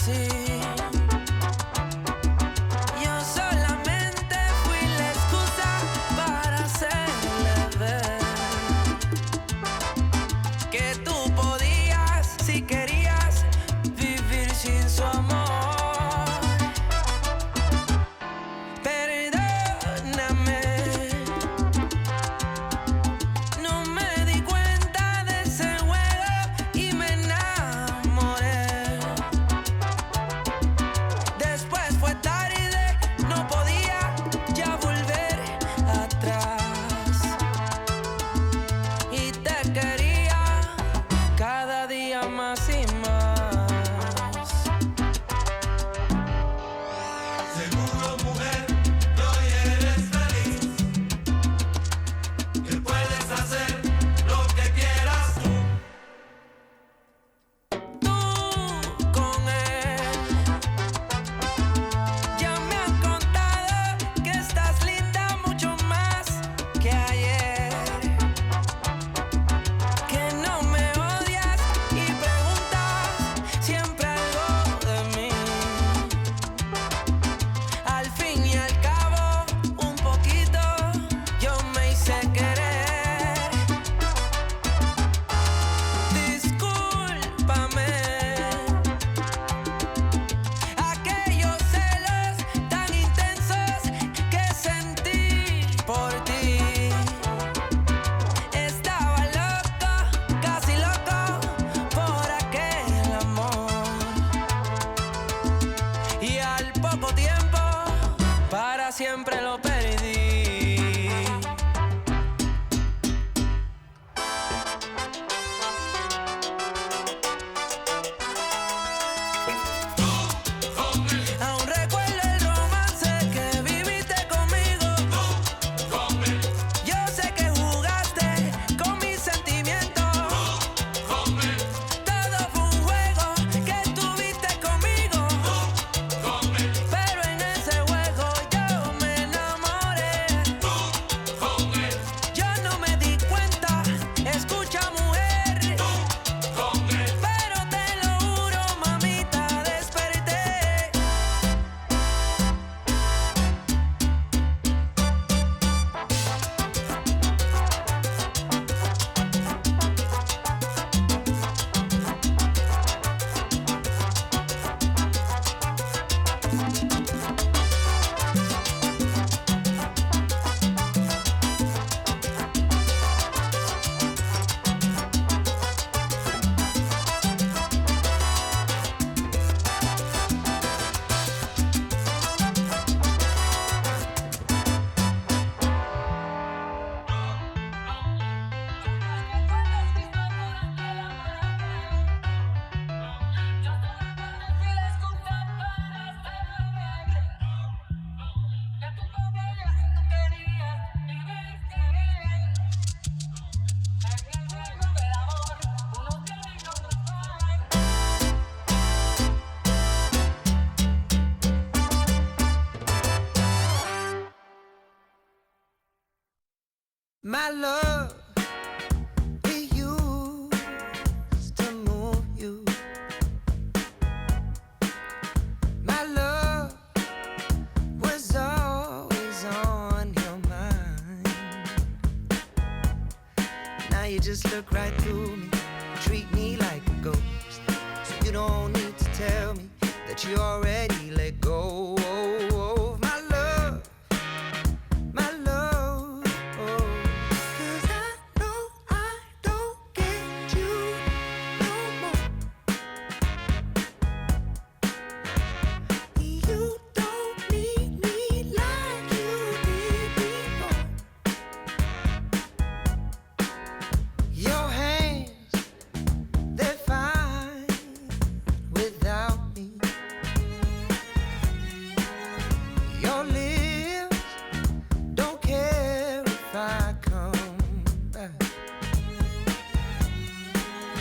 así. Yo solamente fui la excusa para hacerle ver que tú podías, si querías, vivir sin su amor. Perdóname, no me di cuenta de ese juego y me enamoré. Después fue tarde, no podía ya volver atrás. Y te quería cada día más y más. Seguro, mujer, que hoy eres feliz, que puedes hacer lo que quieras tú. Tú con él ya me han contado que estás linda mucho más que ayer, que no me odias y preguntas siempre algo de mí. Al fin y al cabo, un poquito yo me hice querer. Discúlpame aquellos celos tan intensos que sentí por ti. Estaba loco, casi loco por aquel amor. Y al poco tiempo, para siempre lo perdí. Aún recuerdo el romance que viviste conmigo. Yo sé que jugaste con mis sentimientos. Todo fue un juego que tuviste conmigo. Pero en ese juego yo me enamoré. Yo no me di cuenta, escucha mujer. Pero te lo juro, mamita, desperté. My love, it used to move you. My love was always on your mind. Now you just look right through me, treat me like a ghost. So you don't need to tell me that you already let go of my love. My love, oh. 'Cause I know I don't get you no more. You don't need me like you did before. Your hands, they're fine without me. Your lips don't care if I come back.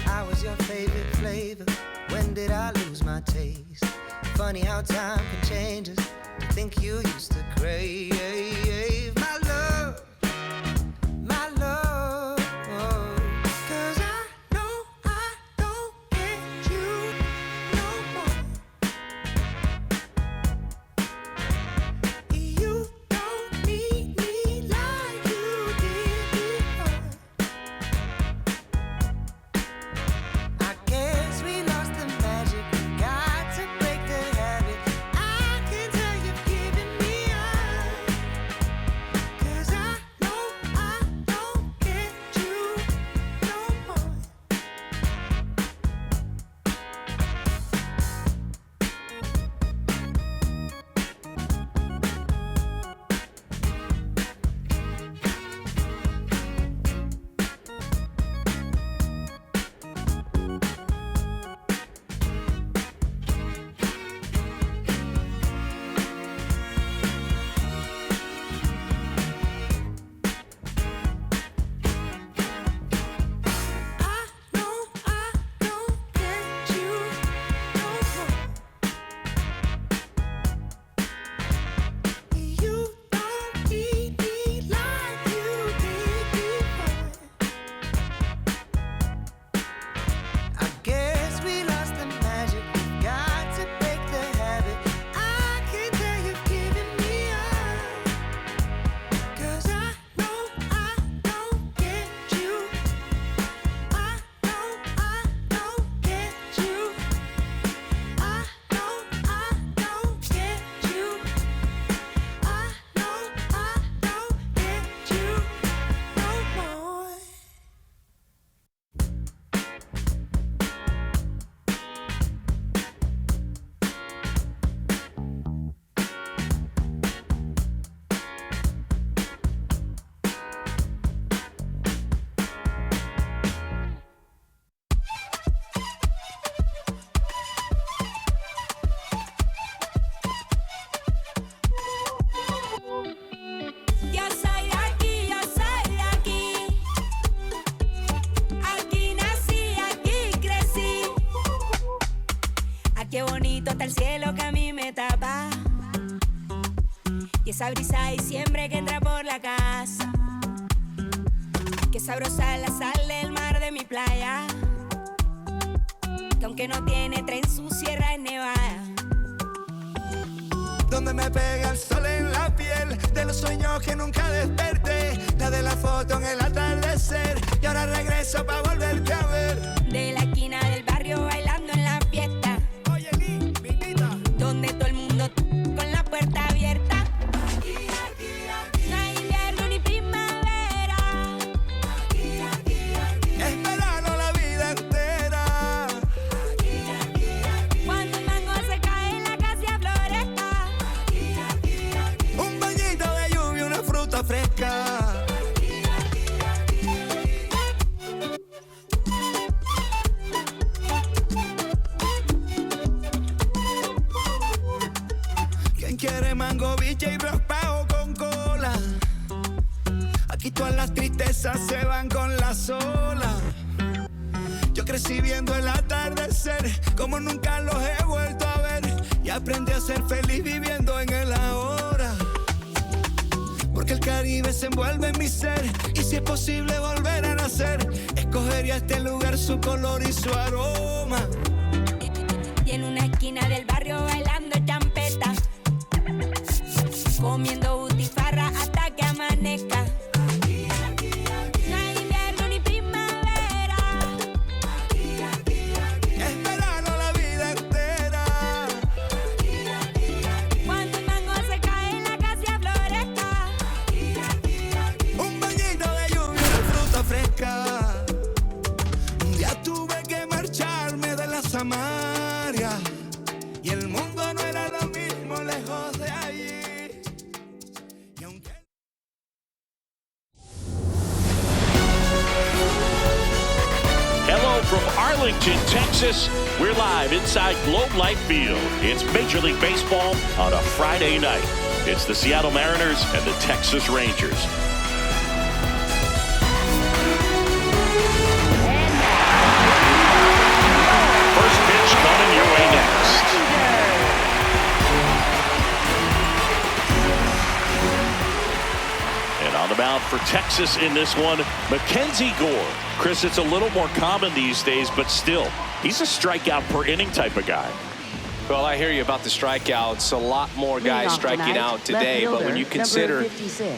I was your favorite flavor. When did I lose my taste? Funny how time can change us. To think you used to crave my love, my love. 'Cause I know I don't get you no more. Qué bonito está el cielo que a mí me tapa. Y esa brisa de diciembre que entra por la casa. Qué sabrosa la sal del mar de mi playa. Que aunque no tiene tren, su sierra es nevada. Donde me pega el sol en la piel, de los sueños que nunca desperté, la de la foto en el atardecer, y ahora regreso pa' volverte a ver. De la esquina del barrio bailando en la fiesta. Oye, Lee, mi invita. Donde todo el mundo con la puerta abierta. No hay invierno ni primavera. Es verano la vida entera. Cuando el mango se cae en la casa floresta. Un bañito de lluvia, una fruta fresca. ¿Quién quiere mango, biche y raspado con cola? Aquí todas las tristezas se van con la sola. Yo crecí viendo el atardecer como nunca los he vuelto a ver, y aprendí a ser feliz viviendo en el ahora. Porque el Caribe se envuelve en mi ser, y si es posible volver a nacer, escogería este lugar, su color y su aroma. Y en una esquina del barrio bailando champeta. Comiendo butifarra hasta que amanezca. No hay invierno ni primavera. Es verano la vida entera. Cuando el mango se cae en la casa floresta. Un bañito de lluvia, una fruta fresca. Un día tuve que marcharme de la Samaria, y el mundo no era lo mismo lejos de allí. Y aunque... Hello from Arlington, Texas. We're live inside Globe Life Field. It's Major League Baseball on a Friday night. It's the Seattle Mariners and the Texas Rangers. First pitch coming your way next. And on the mound for Texas in this one, Mackenzie Gore. Chris, it's a little more common these days, but still, he's a strikeout per inning type of guy. Well, I hear you about the strikeouts. A lot more guys striking out today, but when you consider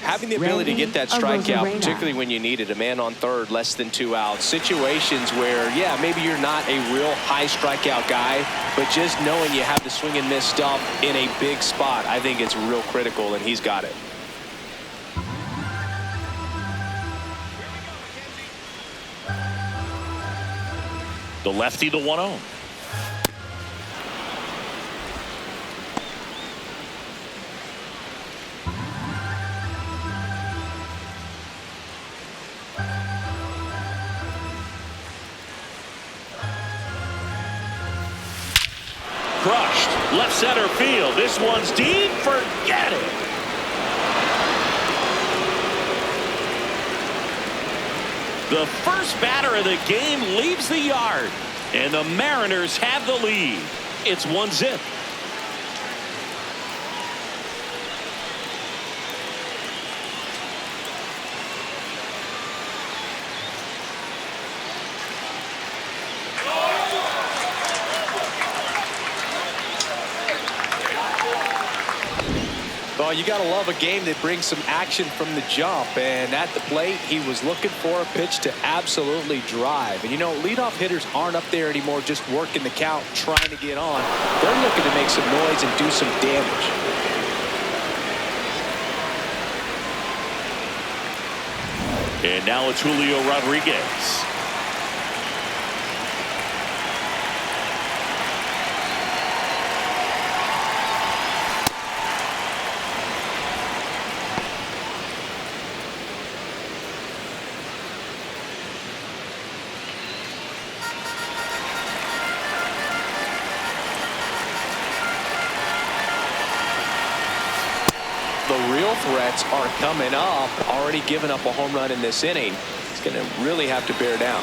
having the ability to get that strikeout, particularly when you need it, a man on third, less than 2 outs, situations where, yeah, maybe you're not a real high strikeout guy, but just knowing you have the swing and miss stuff in a big spot, I think it's real critical, and he's got it. The lefty, the 1-0. Crushed. Left center field. This one's deep. Forget it. The first batter of the game leaves the yard, and the Mariners have the lead. It's 1-0. Well, you got to love a game that brings some action from the jump. And at the plate, he was looking for a pitch to absolutely drive. And, you know, leadoff hitters aren't up there anymore just working the count, trying to get on. They're looking to make some noise and do some damage. And now it's Julio Rodriguez. The real threats are coming up. Already given up a home run in this inning. He's going to really have to bear down.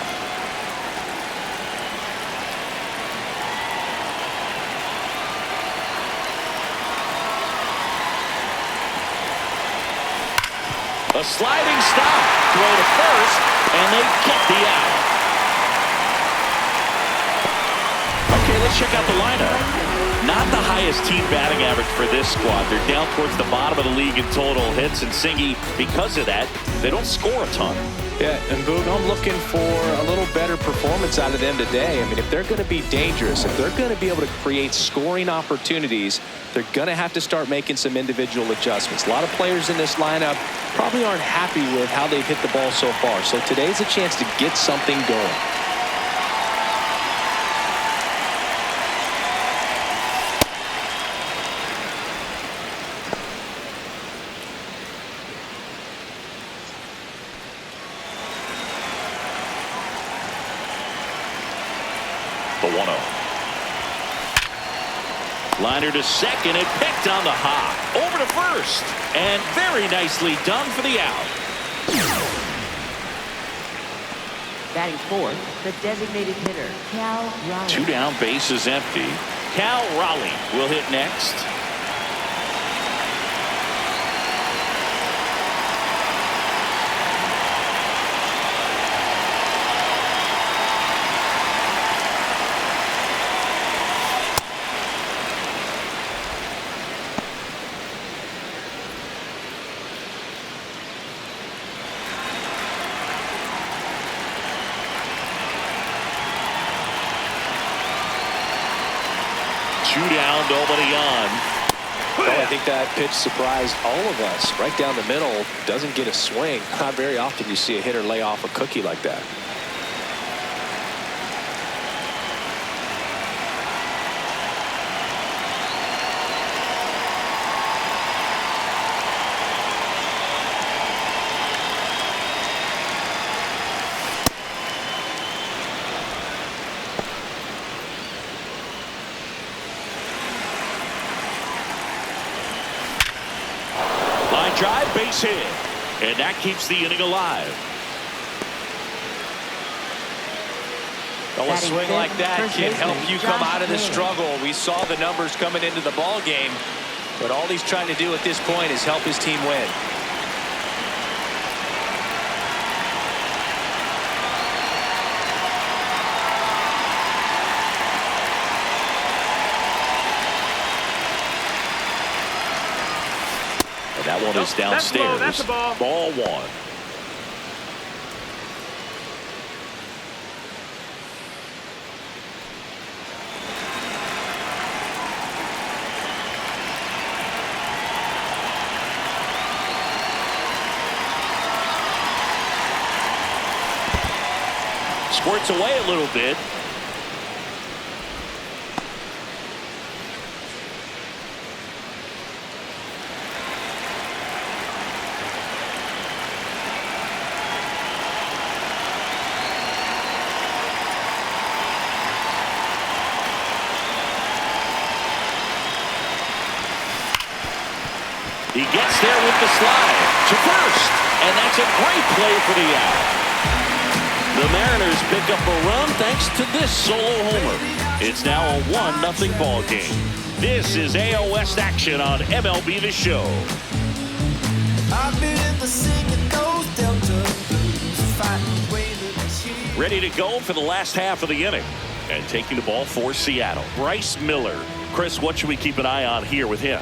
A sliding stop. Throw to first, and they get the out. Okay, let's check out the lineup. Not the highest team batting average for this squad. They're down towards the bottom of the league in total hits, and Singy, because of that, they don't score a ton. Yeah, and Boog, I'm looking for a little better performance out of them today. I mean, if they're going to be dangerous, if they're going to be able to create scoring opportunities, they're going to have to start making some individual adjustments. A lot of players in this lineup probably aren't happy with how they've hit the ball so far. So today's a chance to get something going. The 1-0. Liner to second and picked on the hop. Over to first. And very nicely done for the out. Batting fourth, the designated hitter, Cal Raleigh. 2 down, base is empty. Cal Raleigh will hit next. Two down, nobody on. Well, I think that pitch surprised all of us. Right down the middle, doesn't get a swing. Not very often you see a hitter lay off a cookie like that. Line drive, base hit. And that keeps the inning alive. Well, a swing like that can help you come out of the struggle. We saw the numbers coming into the ball game, but all he's trying to do at this point is help his team win. And that one is downstairs. That's a ball. Ball one. Squirts away a little bit. He gets there with the slide to first, and that's a great play for the out. The Mariners pick up a run thanks to this solo homer. It's now a 1-0 ball game. This is AL West action on MLB The Show. I've been in the singing those Delta blues, fighting way to the Ready to go for the last half of the inning. And taking the ball for Seattle, Bryce Miller. Chris, what should we keep an eye on here with him?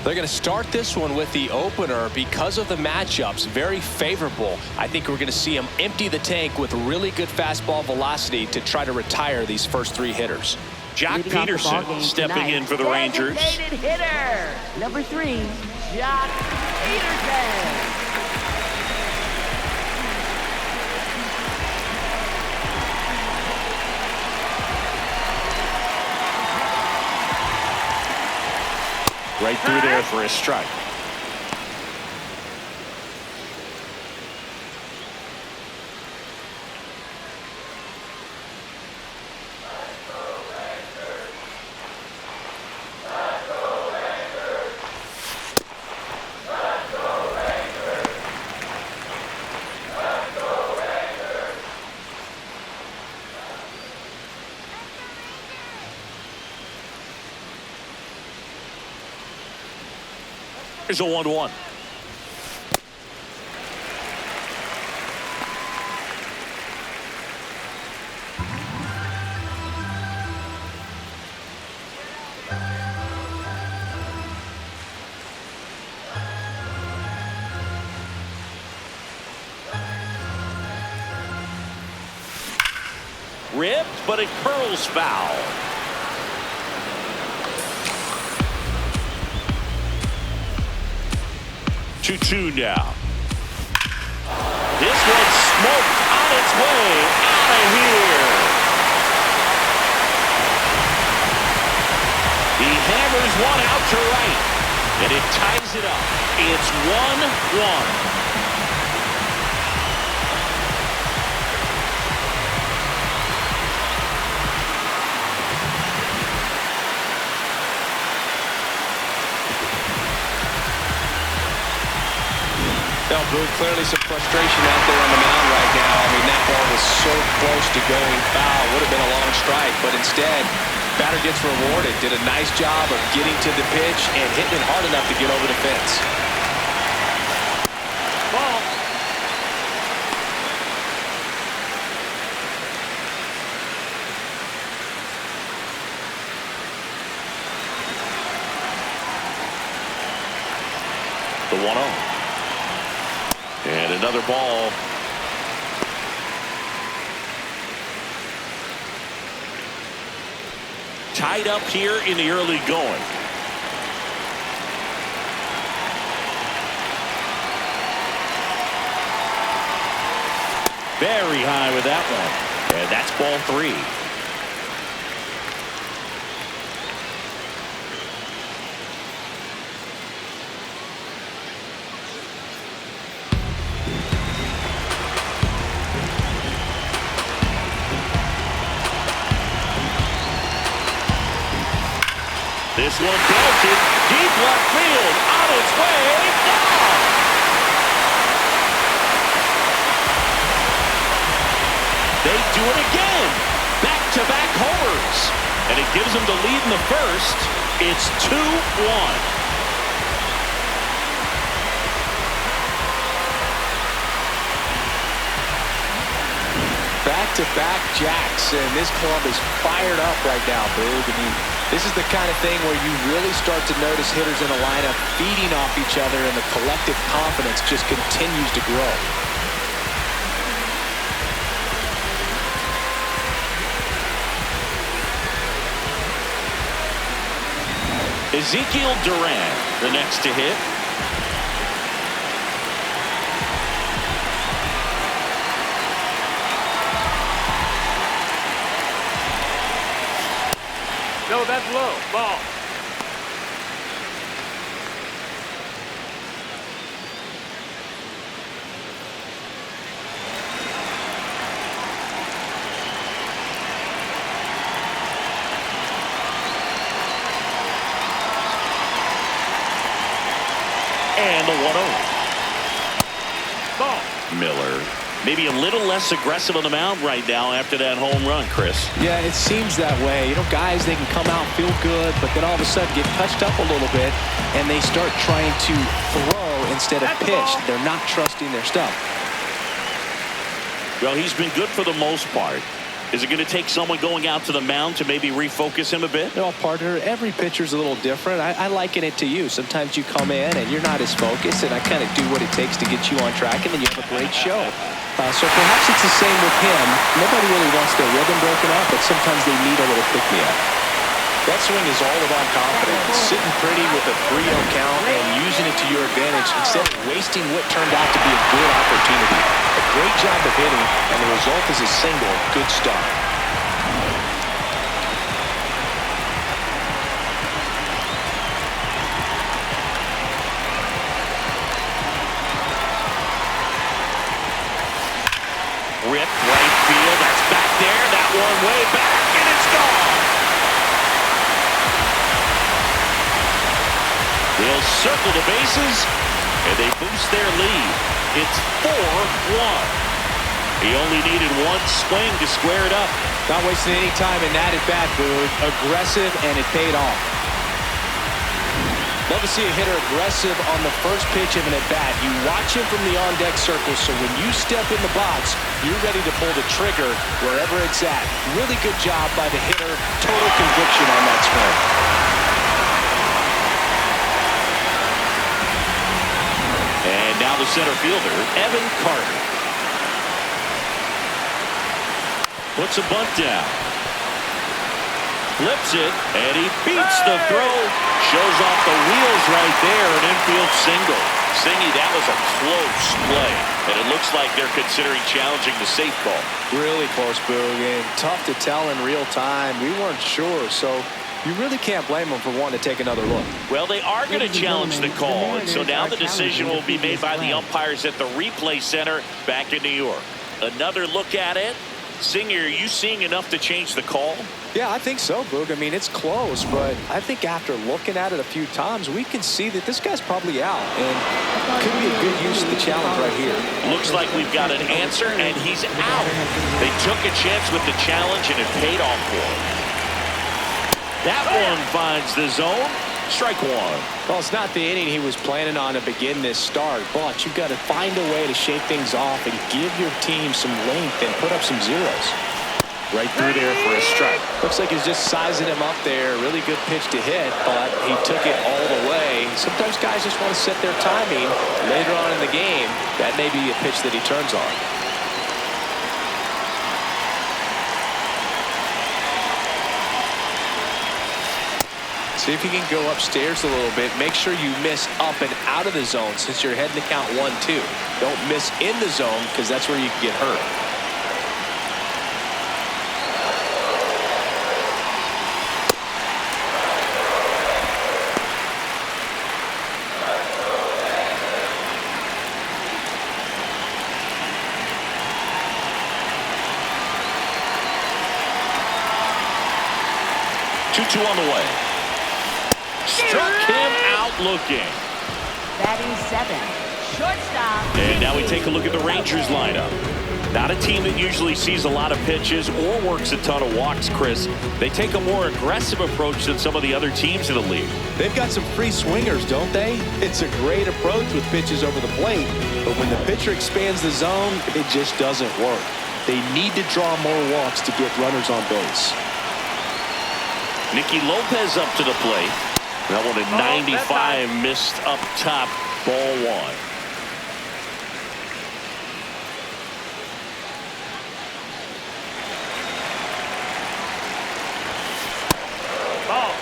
They're going to start this one with the opener because of the matchups. Very favorable. I think we're going to see him empty the tank with really good fastball velocity to try to retire these first 3 hitters. Jock Peterson stepping in for the Rangers. Designated hitter, number 3, Jock Peterson. Right through there for a strike. Here's a 1-1. Ripped, but it curls foul. Two now. This one's smoked on its way out of here. He hammers one out to right, and it ties it up. It's 1-1. Well, Boone, clearly some frustration out there on the mound right now. I mean, that ball was so close to going foul. Would have been a long strike, but instead, batter gets rewarded. Did a nice job of getting to the pitch and hitting it hard enough to get over the fence. Ball. The 1-0. And another ball. Tied up here in the early going. Very high with that one. And that's ball 3. This one belted deep left field, on its way down. They do it again. Back-to-back homers. And it gives them the lead in the first. It's 2-1. Back-to-back jacks, and this club is fired up right now, Boog. I mean, this is the kind of thing where you really start to notice hitters in a lineup feeding off each other, and the collective confidence just continues to grow. Ezekiel Duran, the next to hit. No, that's low. Ball. And the 1-0. Ball. Miller. Maybe a little less aggressive on the mound right now after that home run, Chris. Yeah, it seems that way. You know, guys, they can come out, feel good, but then all of a sudden get touched up a little bit, and they start trying to throw instead of pitch. They're not trusting their stuff. Well, he's been good for the most part. Is it going to take someone going out to the mound to maybe refocus him a bit? Well, partner, every pitcher's a little different. I liken it to you. Sometimes you come in and you're not as focused, and I kind of do what it takes to get you on track, and then you have a great show. So perhaps it's the same with him. Nobody really wants their rhythm broken up, but sometimes they need a little pick-me-up. That swing is all about confidence. Sitting pretty with a 3-0 count and using it to your advantage instead of wasting what turned out to be a good opportunity. A great job of hitting, and the result is a single. Good start. Ripped right field. That's back there. That one way back, and it's gone. They'll circle the bases, and they boost their lead. It's 4-1. He only needed one swing to square it up. Not wasting any time in that at-bat, Boog. Aggressive, and it paid off. Love to see a hitter aggressive on the first pitch of an at-bat. You watch him from the on-deck circle, so when you step in the box, you're ready to pull the trigger wherever it's at. Really good job by the hitter. Total conviction on that swing. And now the center fielder, Evan Carter. Puts a bunt down. Flips it, and he beats the throw. Shows off the wheels right there, an infield single. Singy, that was a close play, and it looks like they're considering challenging the safe ball. Really close, Boog, and tough to tell in real time. We weren't sure, so you really can't blame them for wanting to take another look. Well, they are going to challenge the call, and so now the decision will be made by the umpires at the replay center back in New York. Another look at it. Singer, are you seeing enough to change the call? Yeah, I think so, Boog. I mean, it's close, but I think after looking at it a few times, we can see that this guy's probably out, and could be a good use of the challenge right here. Looks like we've got an answer, and he's out. They took a chance with the challenge, and it paid off for him. That one finds the zone. Strike one. Well, it's not the inning he was planning on to begin this start, but you've got to find a way to shake things off and give your team some length and put up some zeros. Right through there for a strike. Looks like he's just sizing him up there. Really good pitch to hit, but he took it all the way. Sometimes guys just want to set their timing later on in the game. That may be a pitch that he turns on. See if you can go upstairs a little bit. Make sure you miss up and out of the zone since you're heading to count 1-2. Don't miss in the zone because that's where you can get hurt. Two on the way. Struck him out looking. Batting 7, shortstop. And now we take a look at the Rangers lineup. Not a team that usually sees a lot of pitches or works a ton of walks, Chris. They take a more aggressive approach than some of the other teams in the league. They've got some free swingers, don't they? It's a great approach with pitches over the plate, but when the pitcher expands the zone, it just doesn't work. They need to draw more walks to get runners on base. Nicky Lopez up to the plate. That one at 95, missed up top, ball one. Ball.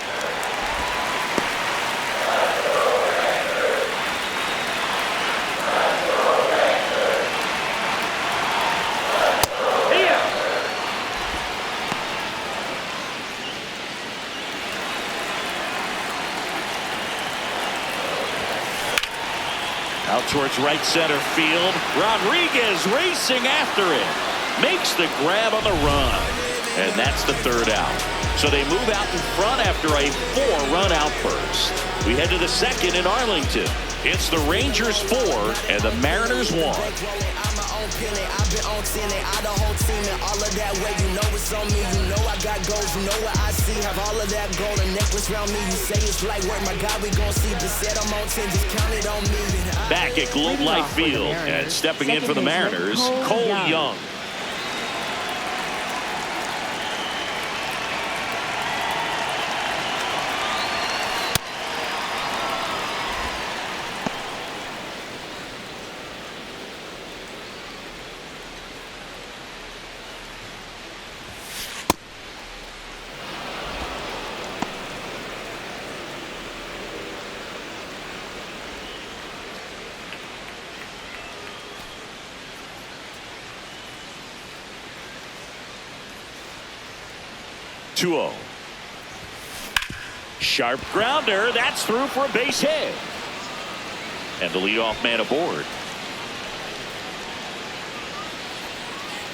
Out towards right center field. Rodriguez racing after it. Makes the grab on the run. And that's the third out. So they move out in front after a 4-run outburst. We head to the second in Arlington. It's the Rangers 4 and the Mariners 1. I've been on 10 I the whole team and all of that way. You know it's on me. You know I got goals. You know what I see. Have all of that gold and necklace around me. You say it's like work. My God, we gon' see. Just said I'm on 10. Just count it on me. Back at Globe Life Field and stepping in for the Mariners, Cole Young. Sharp grounder. That's through for a base hit. And the leadoff man aboard.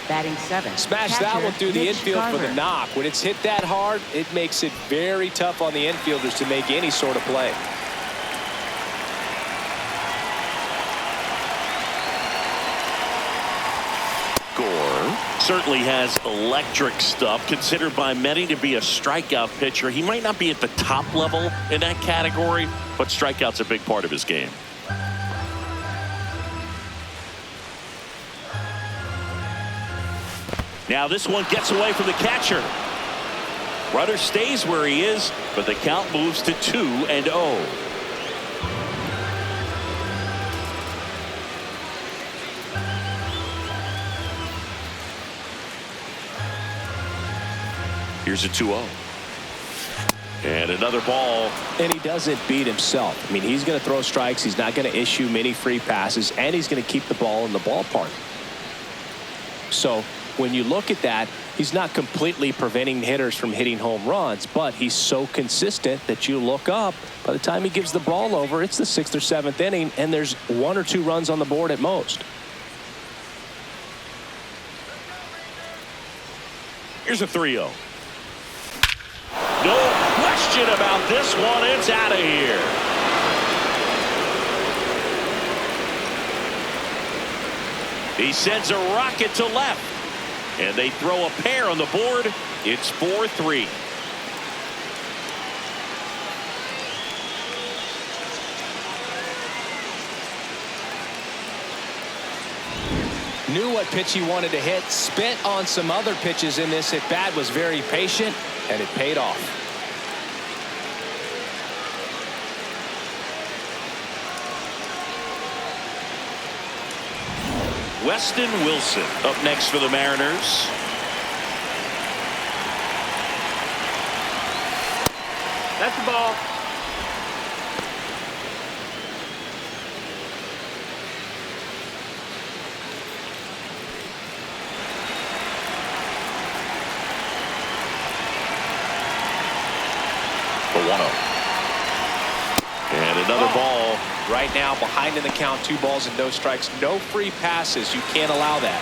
Batting 7. Smash that one through the infield for the knock. When it's hit that hard, it makes it very tough on the infielders to make any sort of play. Gore certainly has electric stuff, considered by many to be a strikeout pitcher. He might not be at the top level in that category, but strikeout's a big part of his game. Now this one gets away from the catcher. Runner stays where he is, but the count moves to 2-0. Here's a 2-0. And another ball. And he doesn't beat himself. I mean, he's going to throw strikes. He's not going to issue many free passes, and he's going to keep the ball in the ballpark. So when you look at that, he's not completely preventing hitters from hitting home runs, but he's so consistent that you look up, by the time he gives the ball over, it's the 6th or 7th inning, and there's 1 or 2 runs on the board at most. Here's a 3-0. No question about this one. It's out of here. He sends a rocket to left. And they throw a pair on the board. It's 4-3. Knew what pitch he wanted to hit, spent on some other pitches in this at bat, was very patient, and it paid off. Weston Wilson up next for the Mariners. That's the ball. For 1-0. And another ball. Right now, behind in the count, 2 balls and no strikes. No free passes. You can't allow that.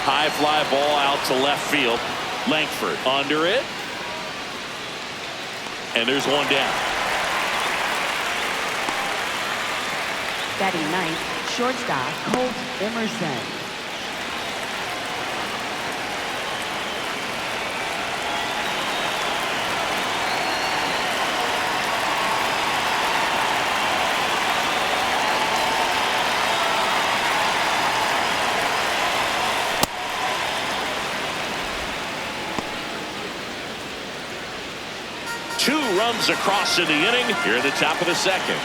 High fly ball out to left field. Langford under it. And there's one down. Batting ninth, shortstop Colt Emerson. Two runs across in the inning here at the top of the 2nd.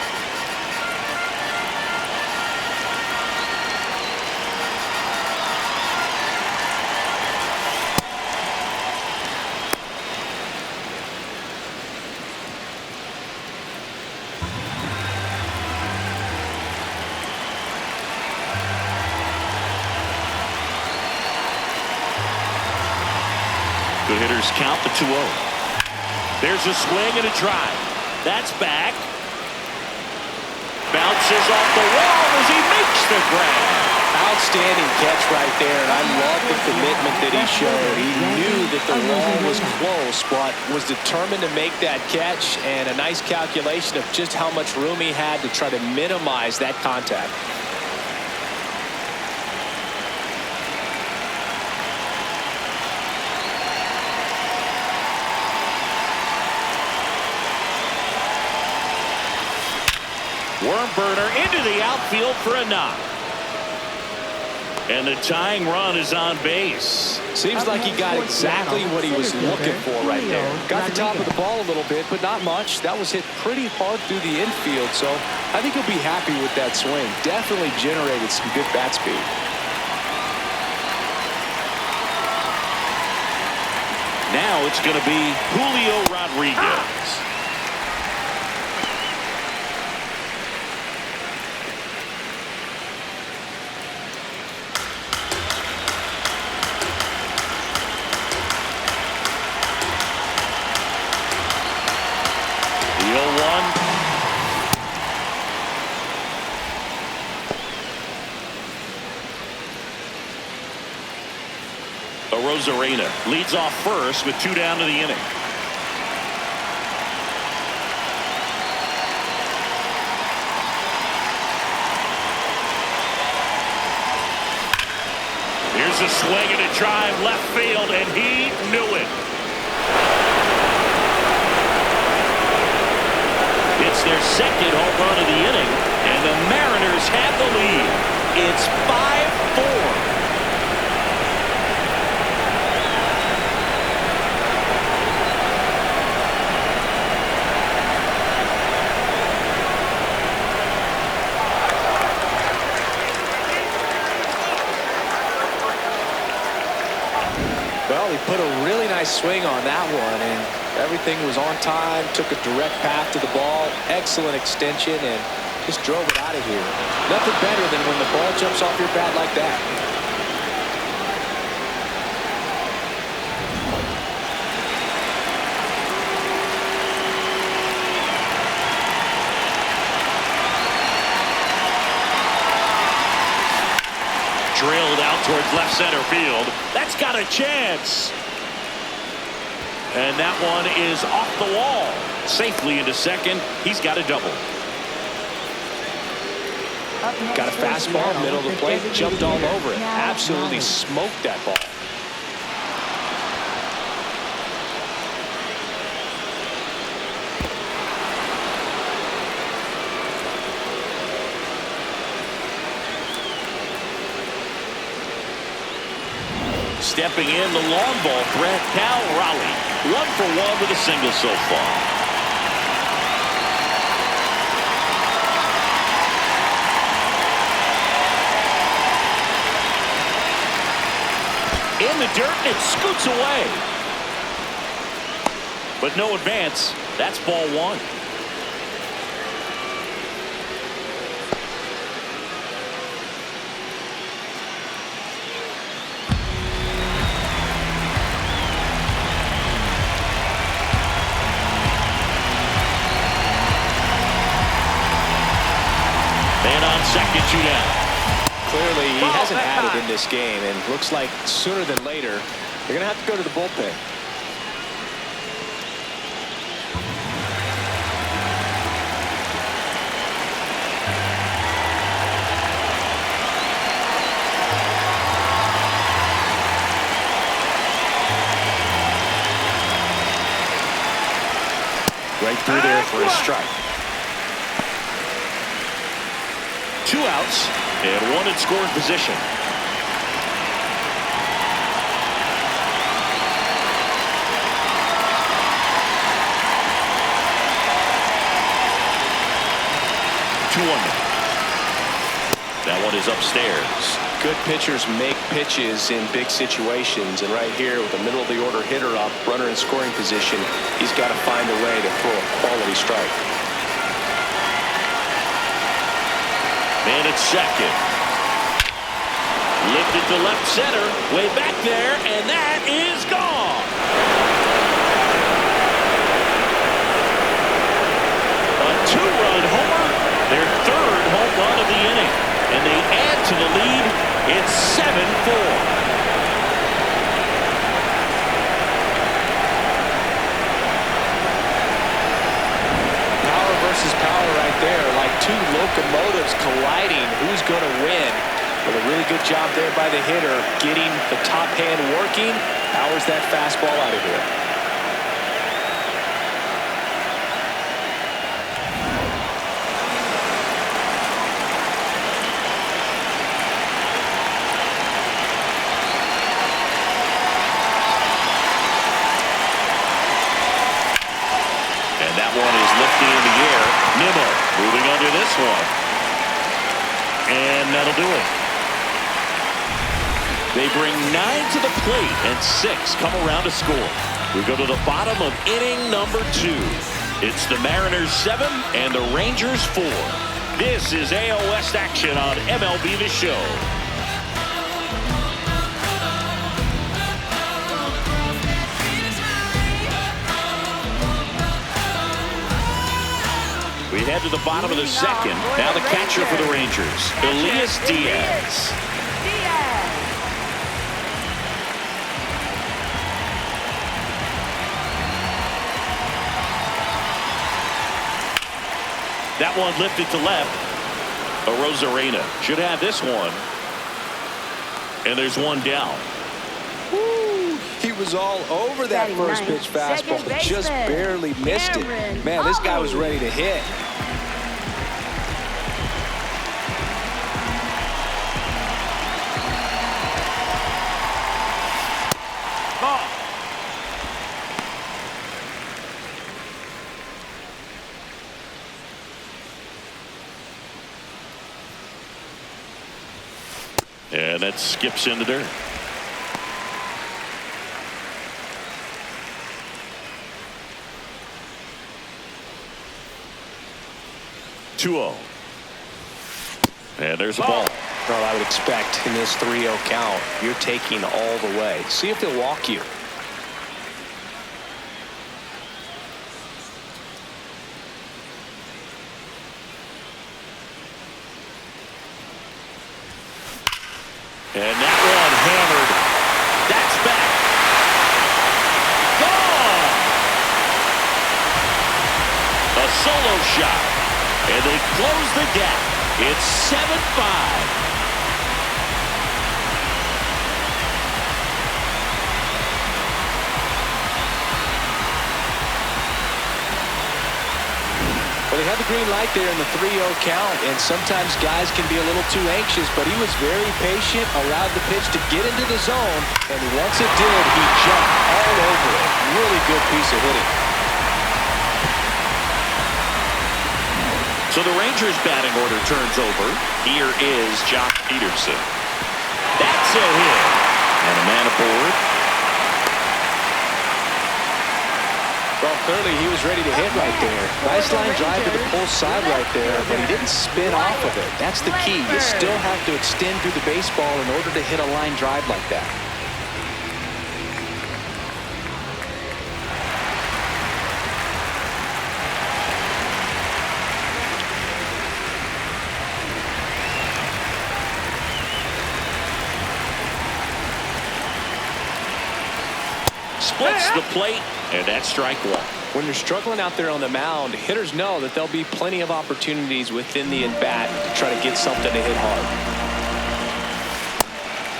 Good hitters count the 2-0. There's a swing and a drive. That's back. Bounces off the wall as he makes the grab. Outstanding catch right there, and I love the commitment that he showed. He knew that the wall was close, but was determined to make that catch, and a nice calculation of just how much room he had to try to minimize that contact. Worm burner into the outfield for a knock. And the tying run is on base. Seems like he got exactly what he was looking for right there. Got the top of the ball a little bit, but not much. That was hit pretty hard through the infield, so I think he'll be happy with that swing. Definitely generated some good bat speed. Now it's going to be Julio Rodriguez. Rosarena leads off first with 2 down to the inning. Here's a swing and a drive left field, and he knew it. It's their 2nd home run of the inning, and the Mariners have the lead. It's 5-4. nice swing on that one, and everything was on time, took a direct path to the ball, excellent extension, and just drove it out of here. Nothing better than when the ball jumps off your bat like that. Drilled out towards left center field. That's got a chance. And that one is off the wall. Safely into second. He's got a double. Got a fastball, middle of the plate, jumped all over it. Absolutely smoked that ball. Stepping in, the long ball threat, Cal Raleigh. 1 for 1 with a single so far. In the dirt, and it scoots away. But no advance. That's ball 1. Second, two down. Clearly, he hasn't had it in this game, and looks like sooner than later, they're going to have to go to the bullpen. Right through there for a strike. 2 outs and 1 in scoring position. That one is upstairs. Good pitchers make pitches in big situations, and right here with the middle of the order hitter up, runner in scoring position, he's got to find a way to throw a quality strike. Man at second. Lifted to left center. Way back there, and that is gone. A 2-run homer. Their 3rd home run of the inning. And they add to the lead. It's 7-4. Power right there, like 2 locomotives colliding. Who's going to win? But a really good job there by the hitter, getting the top hand working. Powers that fastball out of here. And that one is lifted in the air. Nimmo moving under this one. And that'll do it. They bring 9 to the plate and 6 come around to score. We go to the bottom of inning number 2. It's the Mariners 7 and the Rangers 4. This is AL West action on MLB The Show. We head to the bottom of the second. Now the catcher for the Rangers, Elias Diaz. That one lifted to left. Arozarena should have this one. And there's one down. Woo. He was all over that first pitch fastball, just barely missed it. Man, this guy was ready to hit. And that skips in the dirt. 2-0. And there's a ball. Well, I would expect in this 3-0 count, you're taking all the way. See if they'll walk you. And that one hammered. That's back. Gone. A solo shot. And they close the gap. It's 7-5. Well, they had the green light there in the 3-0 count, and sometimes guys can be a little too anxious, but he was very patient, allowed the pitch to get into the zone, and once it did, he jumped all over it. Really good piece of hitting. So the Rangers batting order turns over. Here is Jock Peterson. That's a hit. And a man aboard. Well, clearly he was ready to hit right there. Nice line drive to the pull side right there, but he didn't spin off of it. That's the key. You still have to extend through the baseball in order to hit a line drive like that. Splits the plate, and that's strike one. When you're struggling out there on the mound, hitters know that there'll be plenty of opportunities within the at-bat to try to get something to hit hard.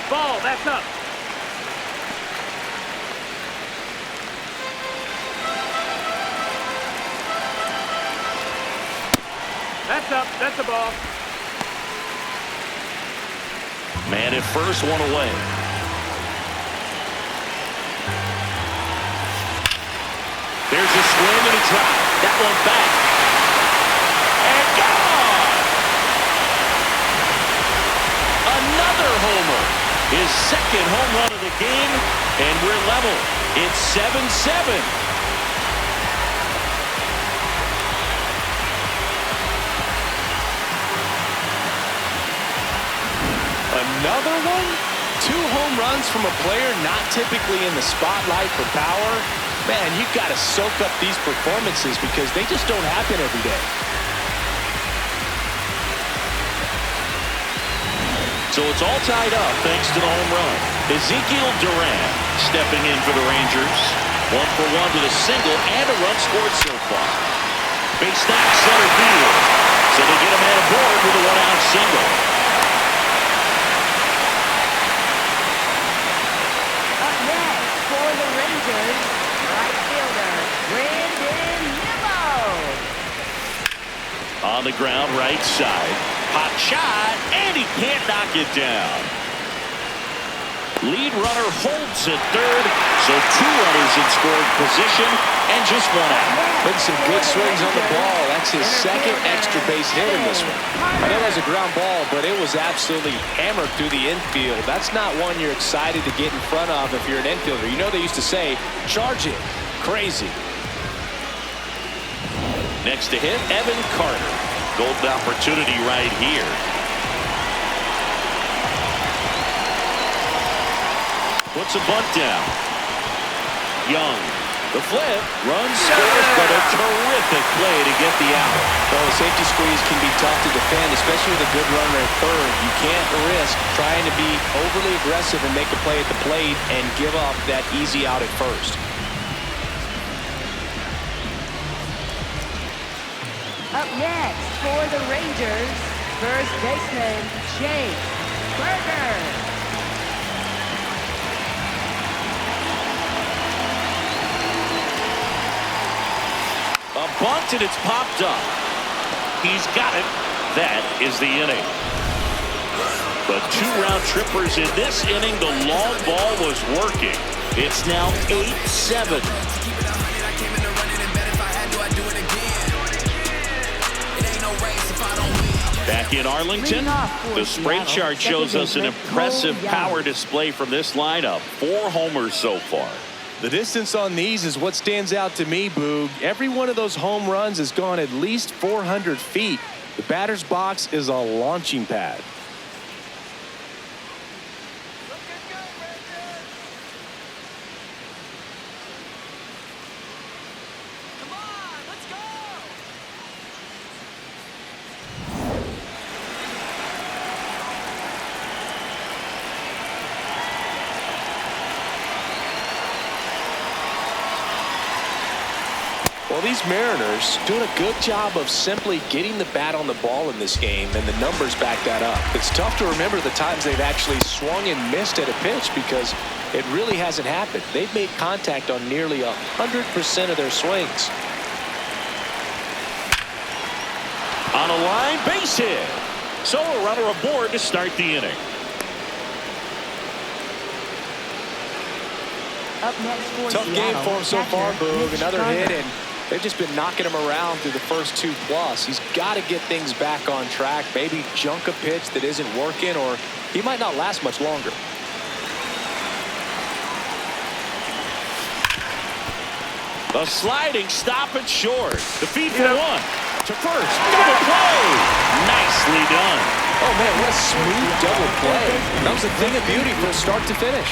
Ball, that's up. That's up, that's a ball. Man at first, one away. There's a swing and a drop. That one back. And gone! Another homer. His second home run of the game, and we're level. It's 7-7. Another one? 2 home runs from a player not typically in the spotlight for power. Man, you've got to soak up these performances because they just don't happen every day. So it's all tied up thanks to the home run. Ezekiel Duran stepping in for the Rangers. 1 for 1 with a single and a run scored so far. Base knock center field. So they get a man aboard with a 1-out single. Up next for the Rangers, right fielder, Brandon Nimmo. On the ground, right side. Hot shot, and he can't knock it down. Lead runner holds at third, so 2 runners in scoring position and just 1 out. Putting some good swings on the ball. That's his second extra base hit in this one. I know it was a ground ball, but it was absolutely hammered through the infield. That's not one you're excited to get in front of if you're an infielder. You know they used to say, charge it. Crazy. Next to hit, Evan Carter. Golden opportunity right here. Puts a bunt down. Young. The flip. Run scores, but a terrific play to get the out. Well, the safety squeeze can be tough to defend, especially with a good runner at third. You can't risk trying to be overly aggressive and make a play at the plate and give up that easy out at first. Up next for the Rangers, first baseman, Jake Burger. A bunt and it's popped up. He's got it. That is the inning. But 2 round trippers in this inning. The long ball was working. It's now 8-7. Back in Arlington, the spray chart shows us an impressive power display from this lineup. 4 homers so far. The distance on these is what stands out to me, Boog. Every one of those home runs has gone at least 400 feet. The batter's box is a launching pad. Well, these Mariners doing a good job of simply getting the bat on the ball in this game, and the numbers back that up. It's tough to remember the times they've actually swung and missed at a pitch because it really hasn't happened. They've made contact on nearly 100% of their swings. On a line, base hit. So a runner aboard to start the inning. Up next for Tough game for him so far, Boog. Another hit, and they've just been knocking him around through the first 2+. He's got to get things back on track. Maybe junk a pitch that isn't working, or he might not last much longer. A sliding stop at short. The feed for one. To first. Double play. Nicely done. Oh, man, what a smooth double play. That was a thing of beauty from start to finish.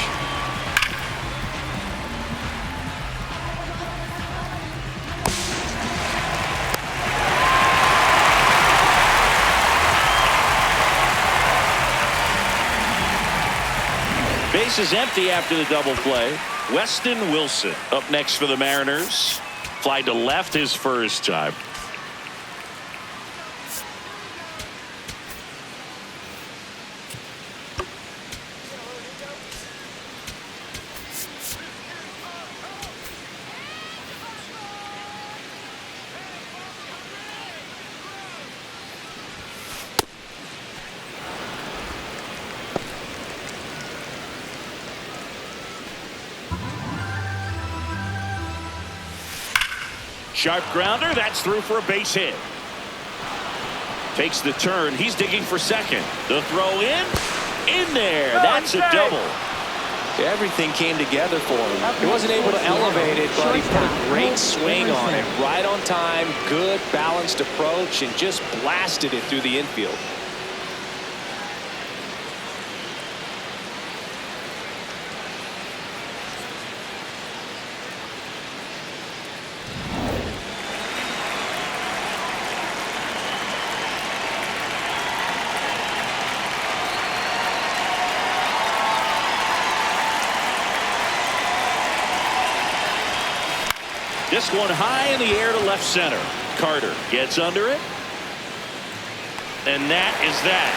Base is empty after the double play. Weston Wilson up next for the Mariners. Fly to left his first time. Sharp grounder. That's through for a base hit. Takes the turn. He's digging for second. The throw in there. That's a double. Everything came together for him. He wasn't able to elevate it, but he put a great swing on it. Right on time, good balanced approach, and just blasted it through the infield. This one high in the air to left center. Carter gets under it. And that is that.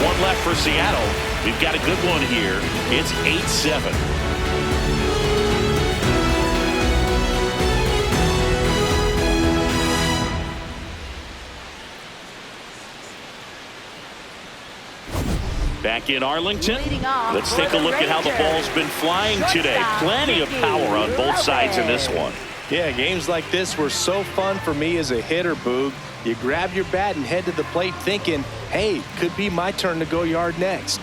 One left for Seattle. We've got a good one here. It's 8-7. Back in Arlington, let's take a look at how the ball's been flying today. Plenty of power on both sides in this one. Yeah, games like this were so fun for me as a hitter, Boog. You grab your bat and head to the plate thinking, hey, could be my turn to go yard next.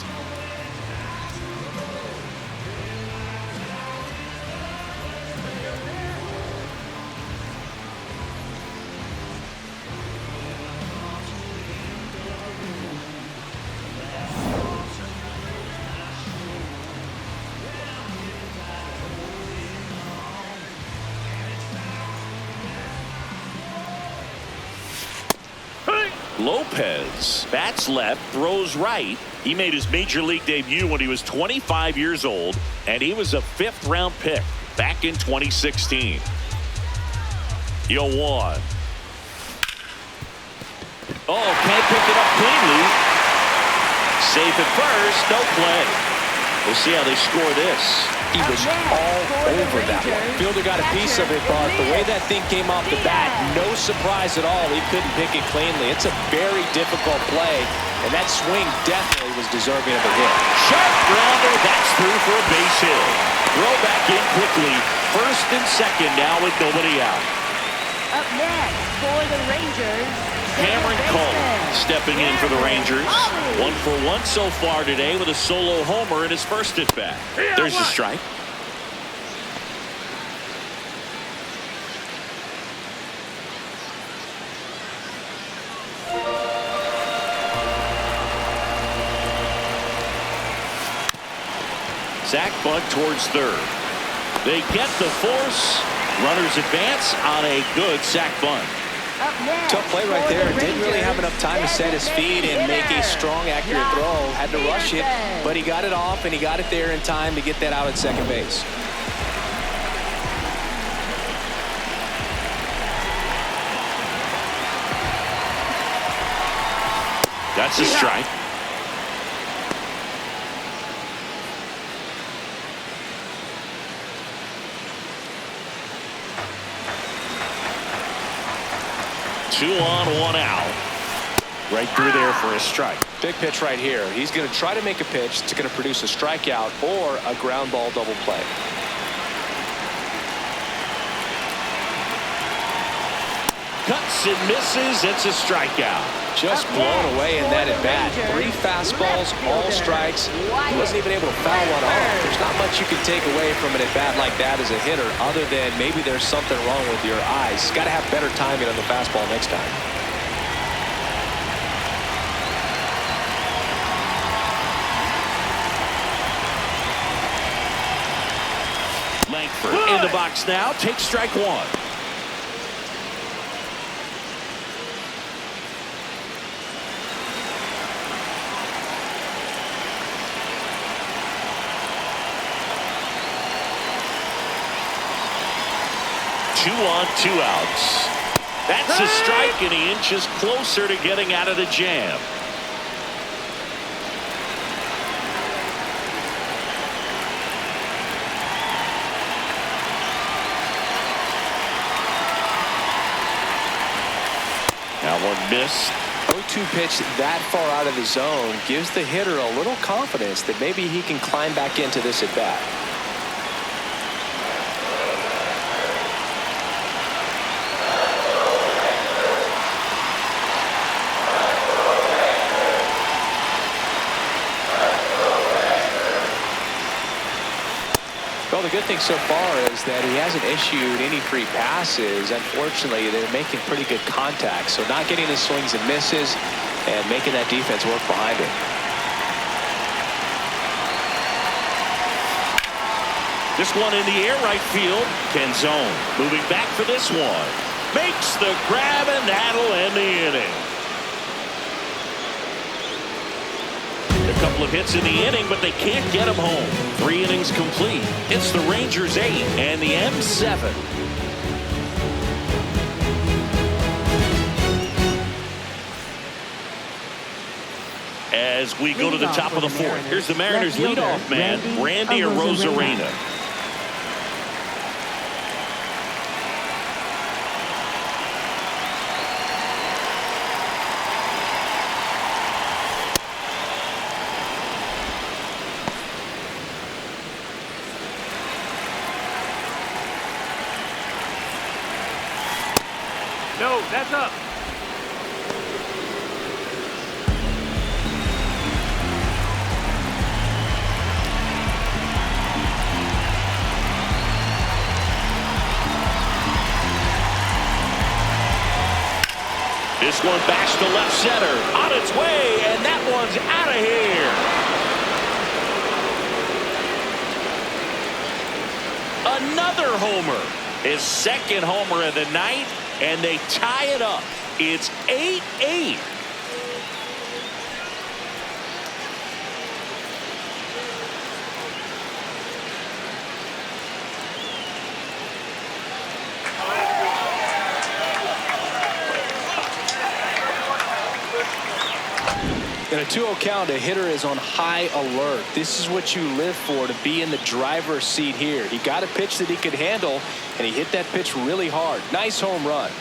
Lopez bats left, throws right. He made his major league debut when he was 25 years old, and he was a 5th round pick back in 2016. 0-1. Oh, can't pick it up cleanly. Safe at first, no play. We'll see how they score this. He was all over that one. Fielder got a piece of it, but the way that thing came off the bat, no surprise at all. He couldn't pick it cleanly. It's a very difficult play, and that swing definitely was deserving of a hit. Sharp grounder. That's through for a base hit. Throw back in quickly. First and second now with nobody out. Up next for the Rangers, Cameron Cole stepping in for the Rangers. 1 for 1 so far today with a solo homer in his first at bat. There's the strike. sack bunt towards third. They get the force. Runners advance on a good sack bunt. Tough play right there. Didn't really have enough time to set his feet and make a strong, accurate throw. Had to rush it, but he got it off, and he got it there in time to get that out at second base. That's a strike. Two on, one out. Right through there for a strike. Big pitch right here. He's going to try to make a pitch that's going to produce a strikeout or a ground ball double play. Cuts and misses. It's a strikeout. Just blown away in that at bat. 3 fastballs, all strikes. He wasn't even able to foul one off. There's not much you can take away from an at bat like that as a hitter, other than maybe there's something wrong with your eyes. Got to have better timing on the fastball next time. Langford in the box now. Takes strike one. Two on, 2 outs. That's a strike, and he inches closer to getting out of the jam. That one missed. 0-2 pitch that far out of the zone gives the hitter a little confidence that maybe he can climb back into this at bat. Well, the good thing so far is that he hasn't issued any free passes. Unfortunately, they're making pretty good contact, so not getting the swings and misses and making that defense work behind him. This one in the air, right field. Canzone moving back for this one. Makes the grab, and that'll end the inning. A couple of hits in the inning, but they can't get him home. 3 innings complete. It's the Rangers 8 and the M7. As we go to the top of the 4th, here's the Mariners leadoff man, Randy Arozarena. No, that's up. This one bashed to left center. On its way, and that one's out of here. Another homer. His 2nd homer of the night, and they tie it up. It's 8-8. In a 2-0 count, a hitter is on high alert. This is what you live for, to be in the driver's seat here. He got a pitch that he could handle, and he hit that pitch really hard. Nice home run.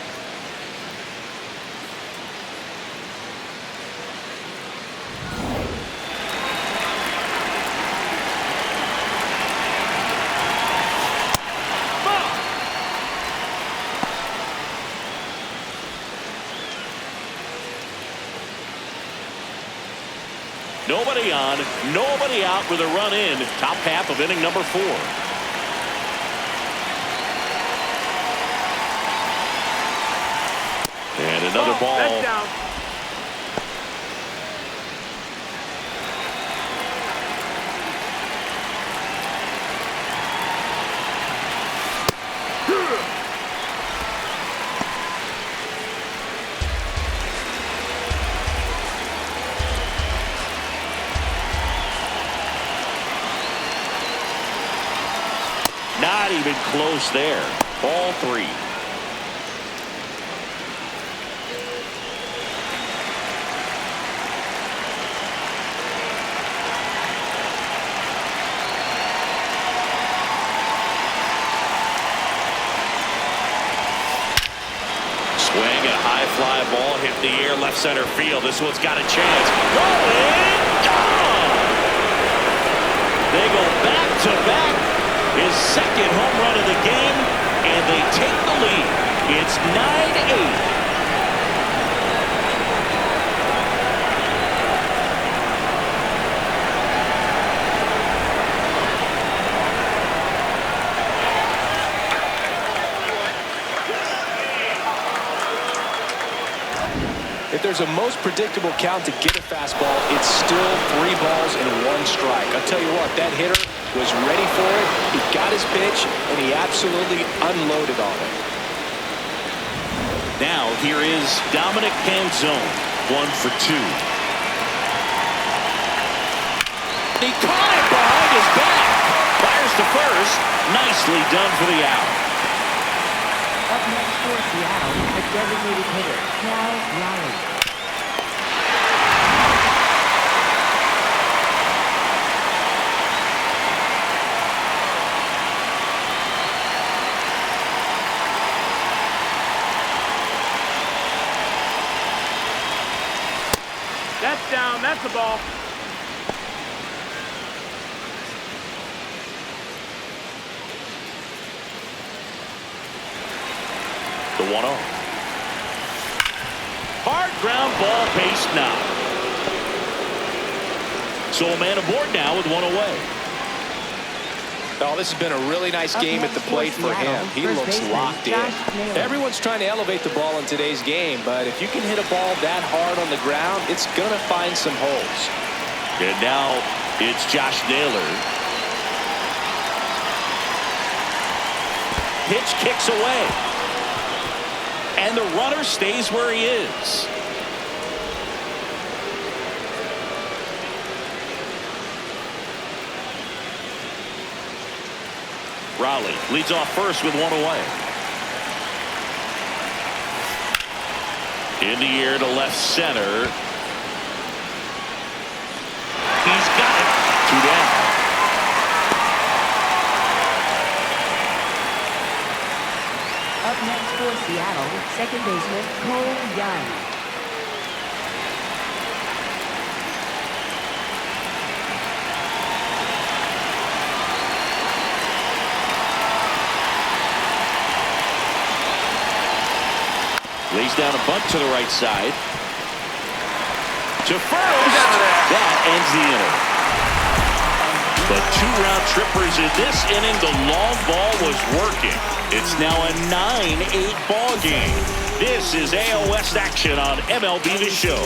Nobody on, nobody out with a run in. Top half of inning number 4. And another ball. That's down. even close there. Ball 3. Swing, a high fly ball hit the air, left center field. This one's got a chance. Going, gone! They go back to back. His second home run of the game, and they take the lead. It's 9-8. If there's a most predictable count to get a fastball, it's still 3 balls and 1 strike. I'll tell you what, that hitter was ready for it. He got his pitch, and he absolutely unloaded on it. Now here is Dominic Canzone, 1 for 2. He caught it behind his back. Fires to first. Nicely done for the out. Up next for Seattle, the designated hitter, Cal Raleigh. That's down. That's a ball. The 1-0. Hard ground ball, base knock. So a man aboard now with 1 away. Oh, this has been a really nice game at the plate for him. He looks locked in. Everyone's trying to elevate the ball in today's game, but if you can hit a ball that hard on the ground, it's going to find some holes. And now it's Josh Naylor. Pitch kicks away. And the runner stays where he is. Raleigh leads off first with 1 away. In the air to left center. He's got it. 2 down. Up next for Seattle, second baseman Cole Young. Lays down a bunt to the right side. To first. That ends the inning. But 2 round trippers in this inning. The long ball was working. It's now a 9-8 ball game. This is AL West action on MLB The Show.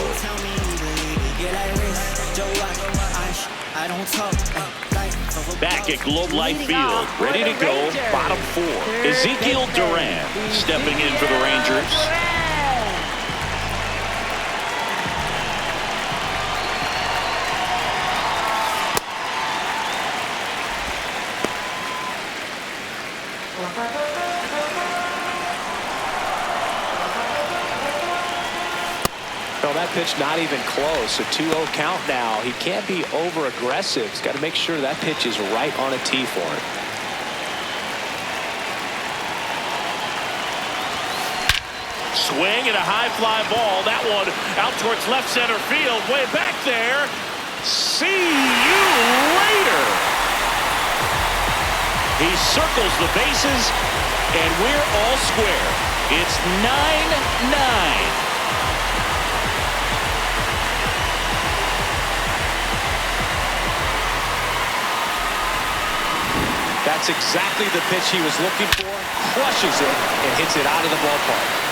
Back at Globe Life Field, ready to go, bottom 4. Ezekiel Duran stepping in for the Rangers. No, that pitch not even close. A 2-0 count now. He can't be over-aggressive. He's got to make sure that pitch is right on a tee for him. Swing and a high fly ball. That one out towards left center field. Way back there. See you later. He circles the bases, and we're all square. It's 9-9. That's exactly the pitch he was looking for. Crushes it and hits it out of the ballpark.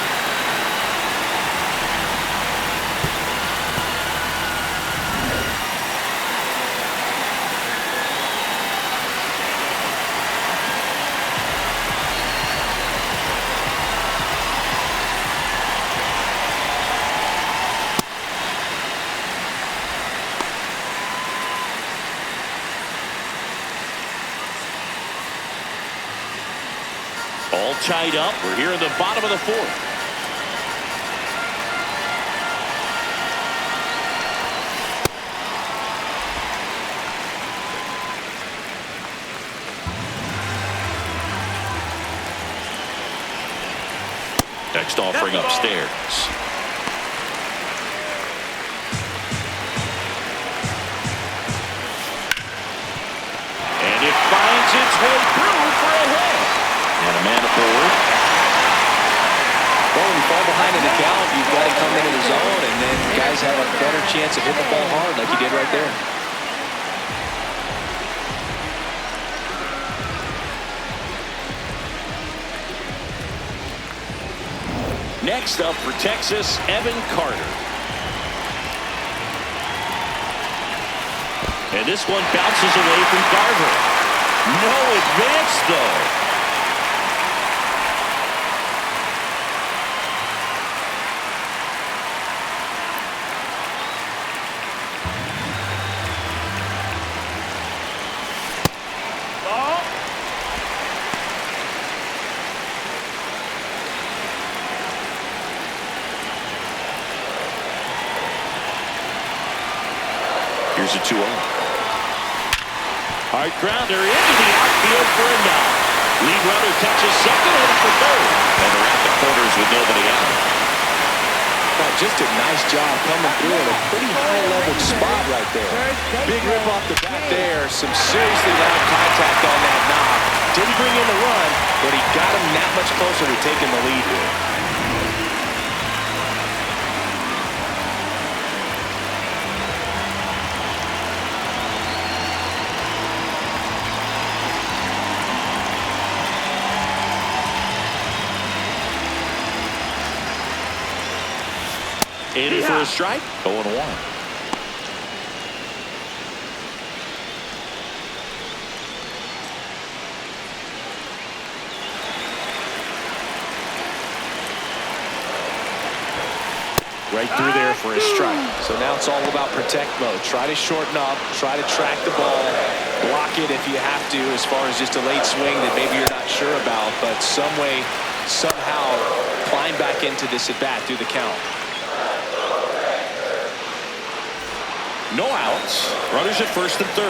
All tied up. We're here in the bottom of the fourth. Next offering upstairs. And it finds its way through for a hit. And a man aboard. Well, when you fall behind in the count, you've got to come into the zone, and then guys have a better chance of hitting the ball hard like you did right there. Next up for Texas, Evan Carter. And this one bounces away from Garver. No advance, though. Here's a 2-0. Hard grounder into the outfield for a knock. Lead runner catches second and for third. And they're at the corners with nobody out. Well, just a nice job coming through at a pretty high-level spot right there. Big rip off the bat there. Some seriously loud contact on that knock. Didn't bring in the run, but he got him that much closer to taking the lead here. In for a strike. 0-1. Right through there for a strike. So now it's all about protect mode. Try to shorten up, try to track the ball, block it if you have to, as far as just a late swing that maybe you're not sure about, but some way, somehow climb back into this at bat through the count. No outs. Runners at first and third.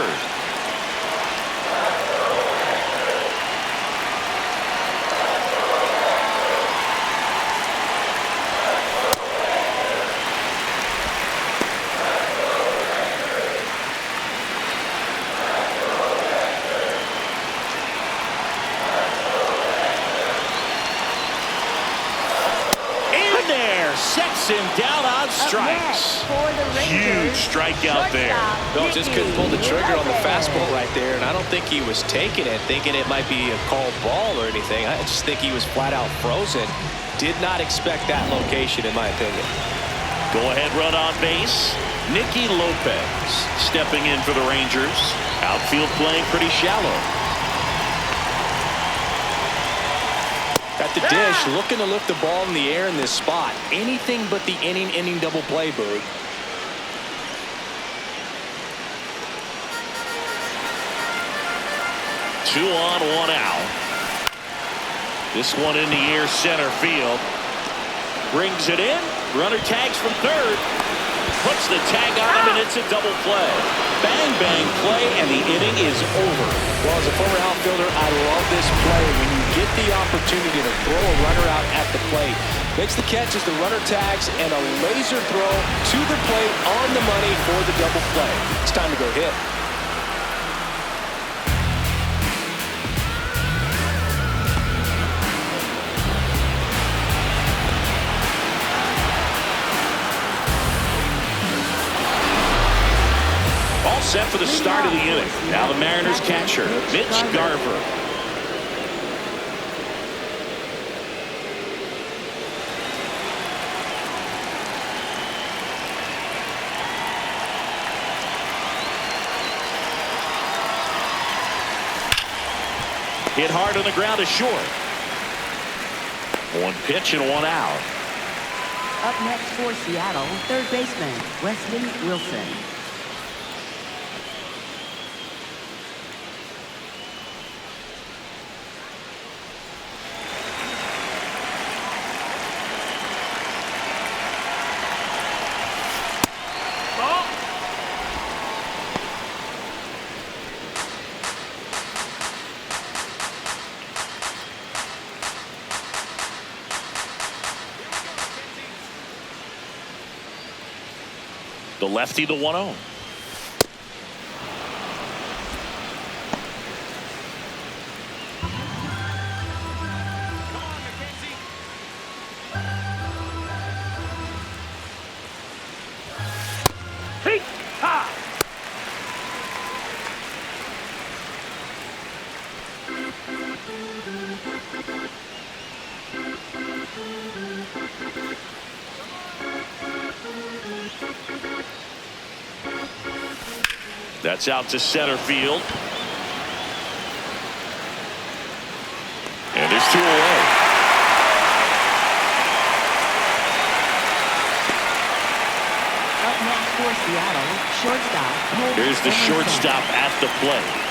In there, sets him down on strikes. Huge strikeout there. No, just couldn't pull the trigger on the fastball right there, and I don't think he was taking it, thinking it might be a called ball or anything. I just think he was flat out frozen. Did not expect that location, in my opinion. Go ahead run on base. Nicky Lopez stepping in for the Rangers. Outfield playing pretty shallow. At the dish, looking to lift the ball in the air in this spot. Anything but the inning double play, Boog. 2 on, 1 out. This one in the air center field. Brings it in. Runner tags from third. Puts the tag on him, and it's a double play. Bang, bang play, and the inning is over. Well, as a former outfielder, I love this play. When you get the opportunity to throw a runner out at the plate, makes the catch as the runner tags, and a laser throw to the plate on the money for the double play. It's time to go hit. All set for the start of the inning. Now the Mariners catcher, Mitch Garver. Hit hard on the ground is short. 1 pitch and 1 out. Up next for Seattle, third baseman, Wesley Wilson. The lefty, the 1-0. Hey, ha! That's out to center field. And there's 2 away. Up next for Seattle, shortstop. Here's the shortstop at the plate.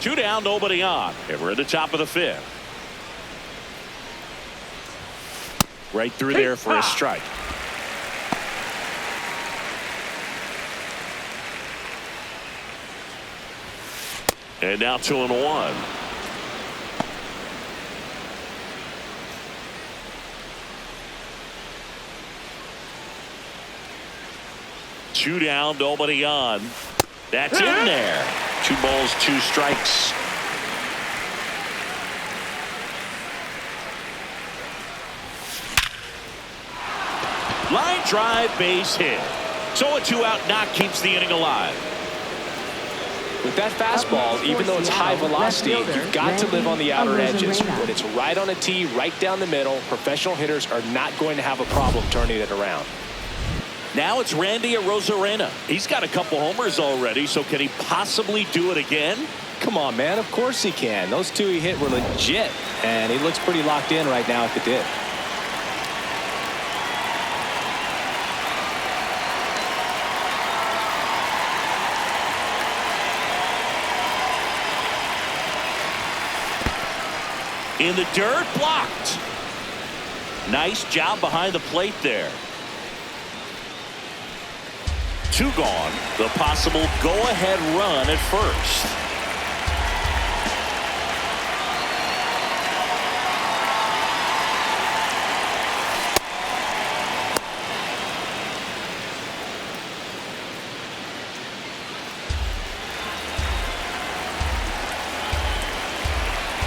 Two down, nobody on, and we're at the top of the 5th. Right through there for a strike. And now 2-1. Two down, nobody on. That's in there. 2 balls, 2 strikes. Line drive, base hit. So a 2-out knock keeps the inning alive. With that fastball, even though it's high velocity, you've got to live on the outer edges. When it's right on a tee, right down the middle, professional hitters are not going to have a problem turning it around. Now it's Randy Arozarena. He's got a couple homers already, so can he possibly do it again? Come on, man. Of course he can. Those 2 he hit were legit, and he looks pretty locked in right now at the dip. In the dirt, blocked. Nice job behind the plate there. 2 gone. The possible go-ahead run at first.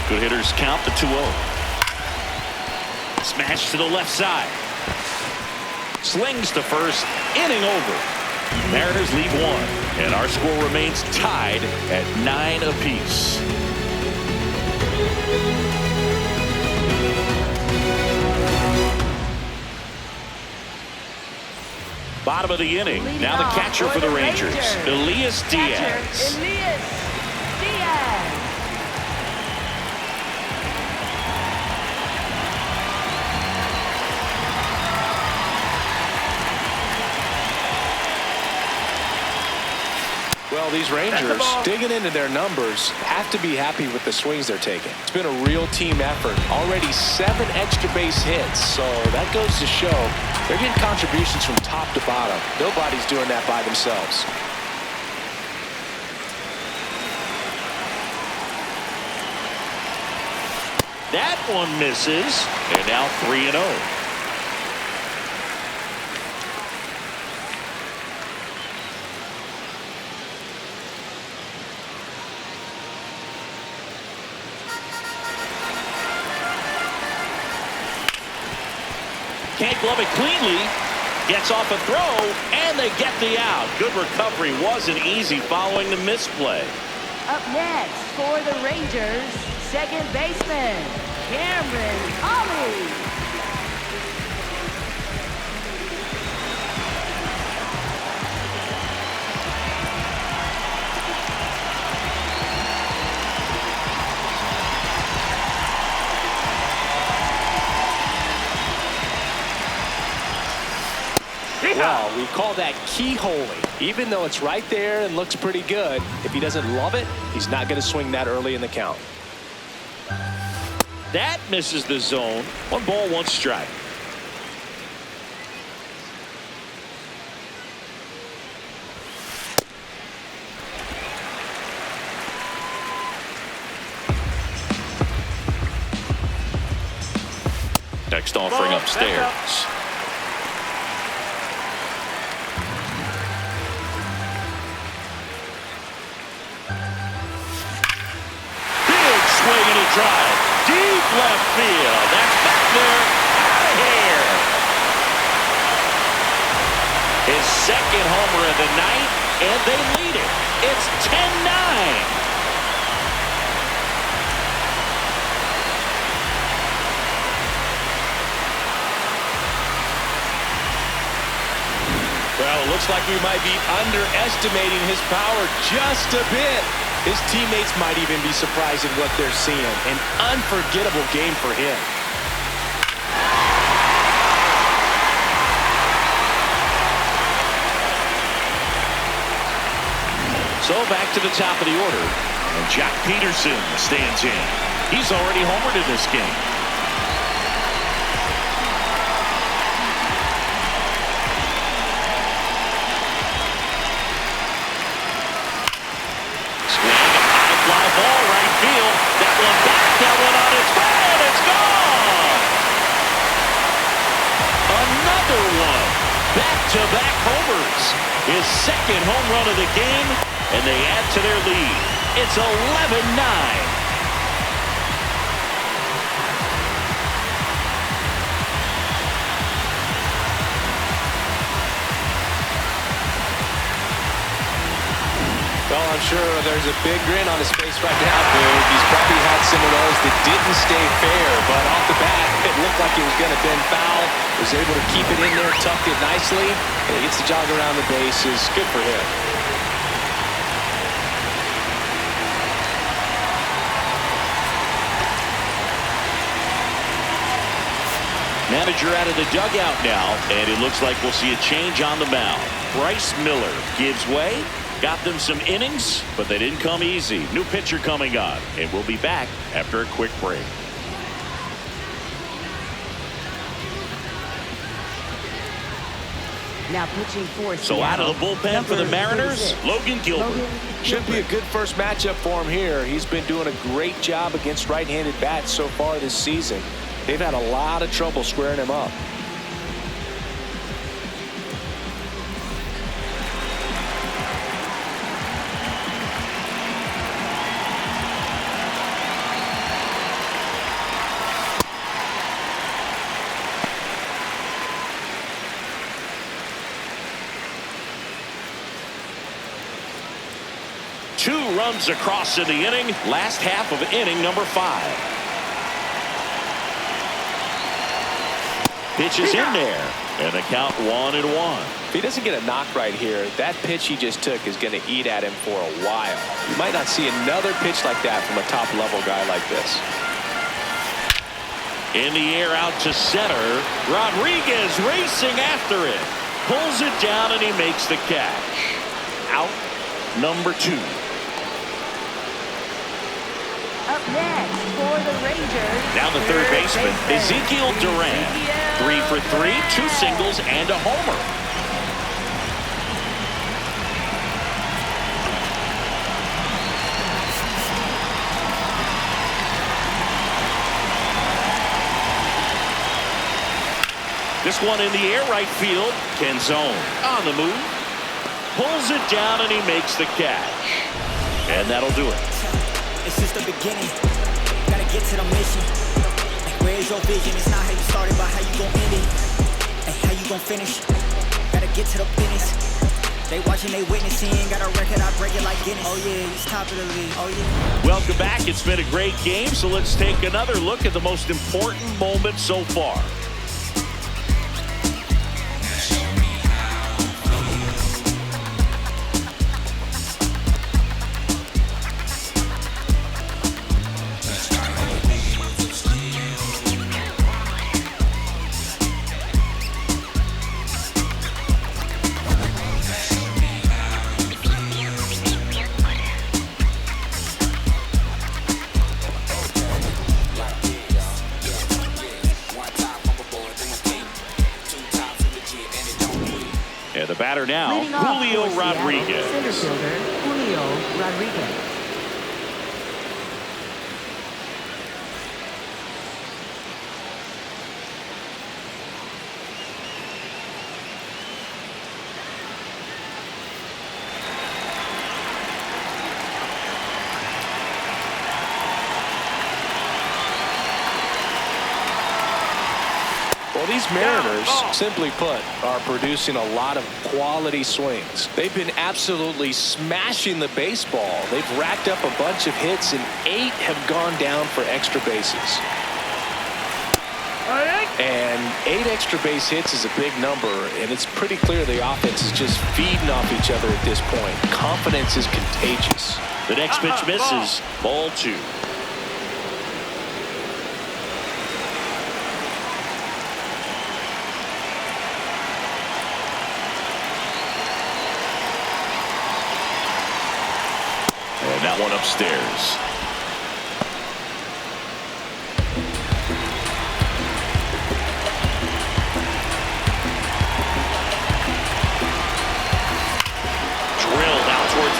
Good hitters count the 2-0. Smash to the left side. Slings to first. Inning over. Mariners lead 1, and our score remains tied at 9 apiece. Bottom of the inning. Now the catcher for the Rangers, Elias Diaz. Well, these Rangers, digging into their numbers, have to be happy with the swings they're taking. It's been a real team effort. Already 7 extra base hits, so that goes to show they're getting contributions from top to bottom. Nobody's doing that by themselves. That one misses, and now 3-0. Can't glove it cleanly. Gets off a throw, and they get the out. Good recovery. Wasn't easy following the misplay. Up next for the Rangers, second baseman, Cameron Ollie. Well, we call that keyholing. Even though it's right there and looks pretty good, if he doesn't love it, he's not going to swing that early in the count. That misses the zone. 1 ball, 1 strike. Text offering Ball, upstairs. back up. Big swing and a drive. Deep left field. That's back there. Out of here. His second homer of the night, and they lead it. It's 10-9. Well, it looks like we might be underestimating his power just a bit. His teammates might even be surprised at what they're seeing. An unforgettable game for him. So back to the top of the order. And Jack Peterson stands in. He's already homered in this game. Ball right field. That one back. That one on its way. And it's gone. Another one. Back-to-back homers. His second home run of the game. And they add to their lead. It's 11-9. Well, I'm sure there's a big grin on his face right now, Boog. He's probably had some of those that didn't stay fair, but off the bat, it looked like it was going to bend foul. Was able to keep it in there, tucked it nicely, and he gets the jog around the bases. Good for him. Manager out of the dugout now, and it looks like we'll see a change on the mound. Bryce Miller gives way. Got them some innings, but they didn't come easy. New pitcher coming on, and we'll be back after a quick break. Now pitching for So out of the bullpen for the Mariners, Logan Gilbert. Should be a good first matchup for him here. He's been doing a great job against right-handed bats so far this season. They've had a lot of trouble squaring him up. Two runs across in the inning. Last half of inning number 5. Pitch is in there, and the count 1-1. If he doesn't get a knock right here, that pitch he just took is going to eat at him for a while. You might not see another pitch like that from a top-level guy like this. In the air out to center. Rodriguez racing after it. Pulls it down, and he makes the catch. Out number 2. Up next for the Rangers. Now the third baseman, Ezekiel Duran. 3 for 3, 2 singles, and a homer. This one in the air right field. Kenzone on the move. Pulls it down, and he makes the catch. And that'll do it. It's just the beginning. Gotta get to the mission. Like, where's your vision? It's not how you started, but how you gon' end it. And how you gon' finish. Gotta get to the business. They watching, they witnessing. Got a record, I break it like Guinness. Oh yeah, he's top of the league. Oh yeah. Welcome back. It's been a great game, so let's take another look at the most important moment so far. The batter now, Julio Rodriguez. Center fielder, Julio Rodriguez. These Mariners, simply put, are producing a lot of quality swings. They've been absolutely smashing the baseball. They've racked up a bunch of hits, and 8 have gone down for extra bases. And 8 extra base hits is a big number, and it's pretty clear the offense is just feeding off each other at this point. Confidence is contagious. The next pitch misses. Ball 2. And that one upstairs.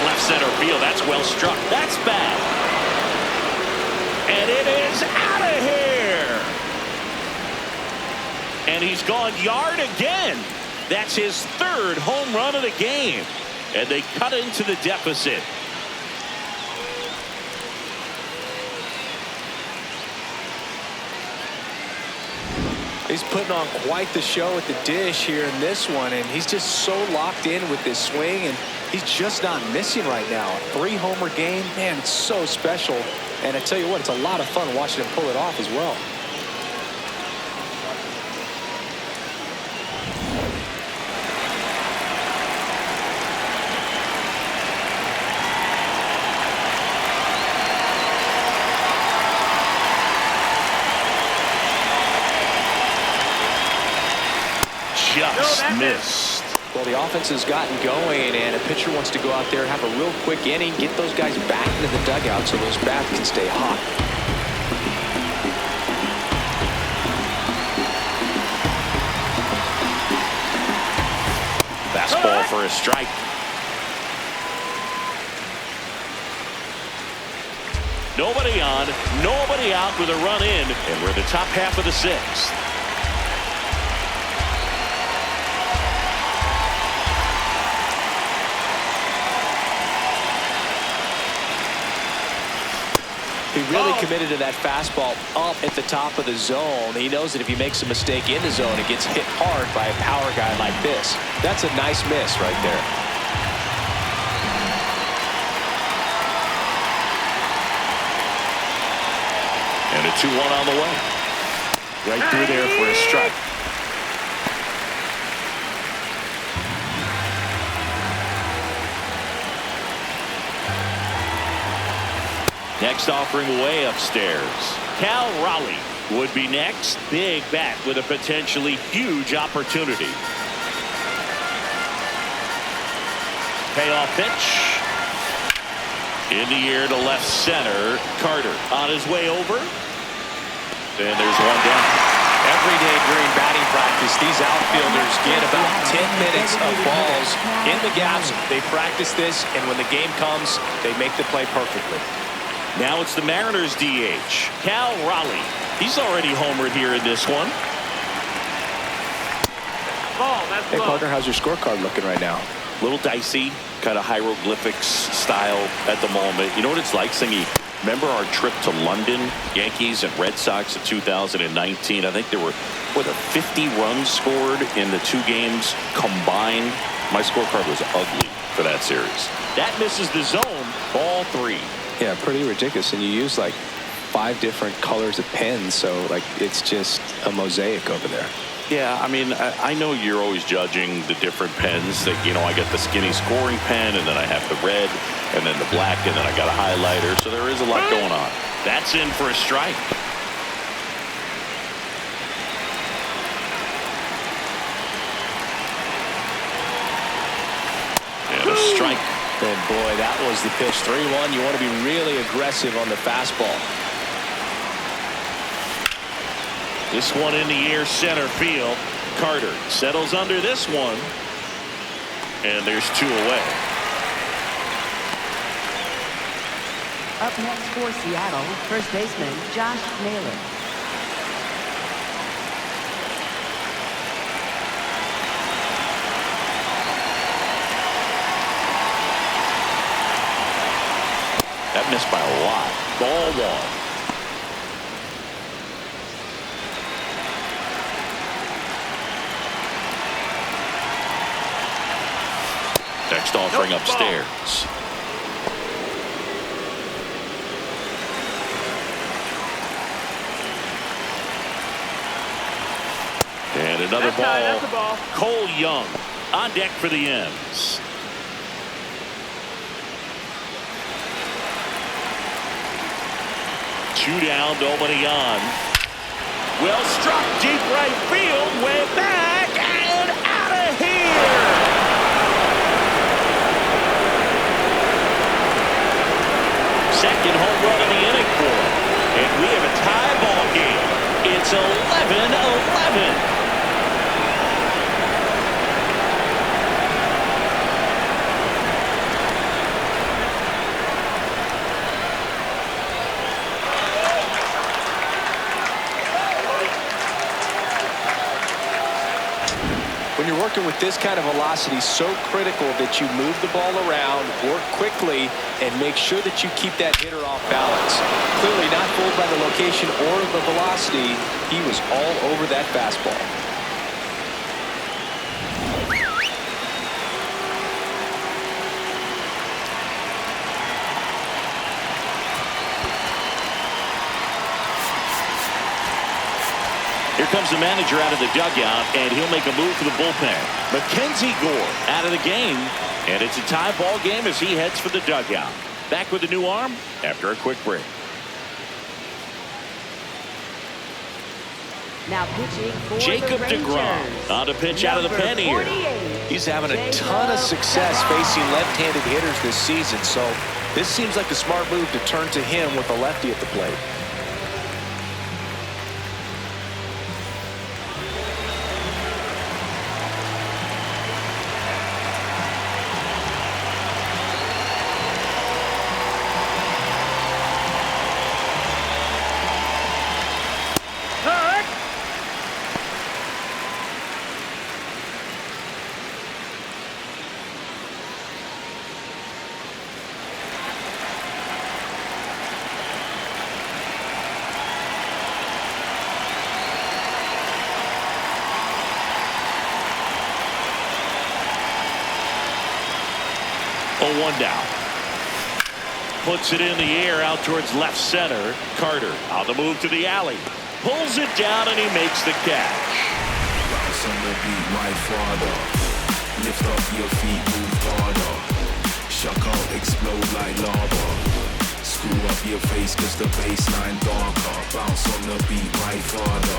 Left center field. That's well struck. That's bad. And it is out of here. And he's gone yard again. That's his 3rd home run of the game. And they cut into the deficit. He's putting on quite the show at the dish here in this one, and he's just so locked in with this swing, and he's just not missing right now. 3-homer game, man, it's so special. And I tell you what, it's a lot of fun watching him pull it off as well. Just missed. Well, the offense has gotten going, and a pitcher wants to go out there, have a real quick inning, get those guys back into the dugout so those bats can stay hot. Fastball for a strike. Nobody on, nobody out with a run in, and we're in the top half of the 6th. He really committed to that fastball up at the top of the zone. He knows that if he makes a mistake in the zone, it gets hit hard by a power guy like this. That's a nice miss right there. And a 2-1 on the way. Right through there for a strike. Next offering way upstairs. Cal Raleigh would be next. Big bat with a potentially huge opportunity. Payoff pitch. In the air to left center. Carter on his way over. And there's one down. Every day during batting practice, these outfielders get about 10 minutes of balls in the gaps. They practice this, and when the game comes, they make the play perfectly. Now it's the Mariners DH, Cal Raleigh. He's already homered here in this one. Hey, partner, how's your scorecard looking right now? A little dicey, kind of hieroglyphics style at the moment. You know what it's like, Singy? Remember our trip to London, Yankees and Red Sox in 2019? I think there were, 50 runs scored in the 2 games combined. My scorecard was ugly for that series. That misses the zone, ball 3. Yeah, pretty ridiculous. And you use like 5 different colors of pens, so like it's just a mosaic over there. Yeah, I mean, I know you're always judging the different pens. That, you know, I get the skinny scoring pen, and then I have the red, and then the black, and then I got a highlighter. So there is a lot going on. That's in for a strike. And a strike. And boy, that was the pitch. 3-1. You want to be really aggressive on the fastball. This one in the air, center field. Carter settles under this one. And there's 2 away. Up next for Seattle, first baseman Josh Naylor. That missed by a lot. Ball 1. Next offering upstairs. And another ball. Cole Young on deck for the M's. Two down, nobody on. Well struck, deep right field, way back and out of here. Second home run of the inning for him. And we have a tie ball game. It's 11-11. When you're working with this kind of velocity, so critical that you move the ball around, work quickly, and make sure that you keep that hitter off balance. Clearly not fooled by the location or the velocity. He was all over that fastball. Here comes the manager out of the dugout, and he'll make a move for the bullpen. Mackenzie Gore out of the game, and it's a tie ball game as he heads for the dugout. Back with a new arm after a quick break. Now pitching for Jacob the DeGrom on a pitch out of the pen here. He's having a ton of success facing left-handed hitters this season, so this seems like a smart move to turn to him with a lefty at the plate. One down. Puts it in the air out towards left center. Carter on the move to the alley. Pulls it down and he makes the catch. Bounce on the beat, my father. Lift up your feet, move harder. Shock out, explode like lava. Screw up your face cause the baseline darker. Bounce on the beat, my father.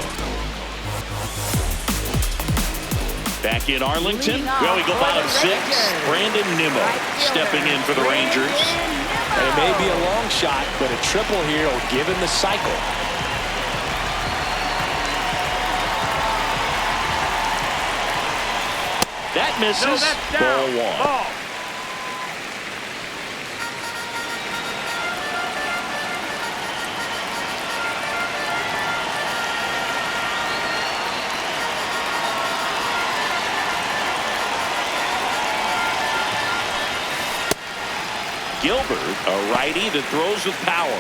Back in Arlington, well, we go bottom six. Brandon Nimmo stepping in for the Rangers. And it may be a long shot, but a triple here will give him the cycle. That misses. No, that's down. Ball one. Ball. Gilbert, a righty that throws with power.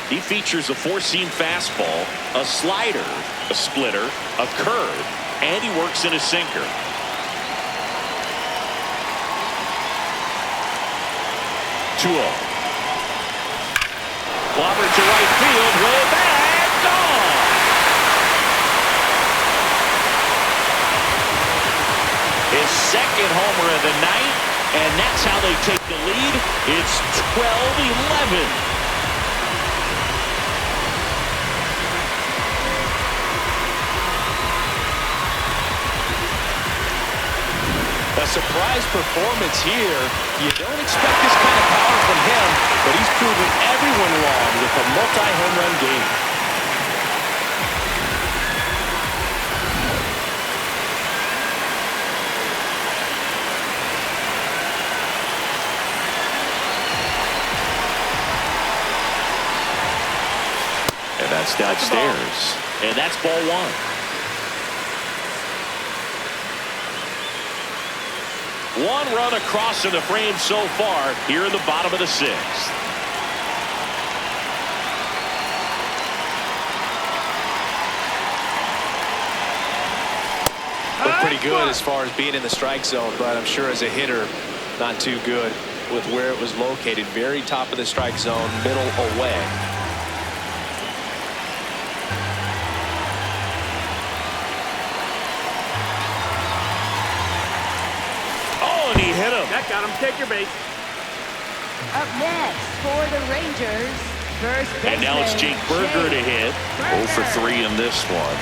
He features a four-seam fastball, a slider, a splitter, a curve, and he works in a sinker. Clobbered to right field, way back, gone. His second homer of the night, and that's how they take the lead. It's 12-11. A surprise performance here. You don't expect this kind of power from him, but he's proven everyone wrong with a multi-home run game. And that's downstairs. And that's ball one. One run across in the frame so far here in the bottom of the sixth. Looked pretty good as far as being in the strike zone, but I'm sure as a hitter, not too good with where it was located. Very top of the strike zone, middle away. Oh, and he hit him. That got him. Take your base. Up next for the Rangers, first baseman. And now it's Jake Burger to hit. 0 for 3 in this one.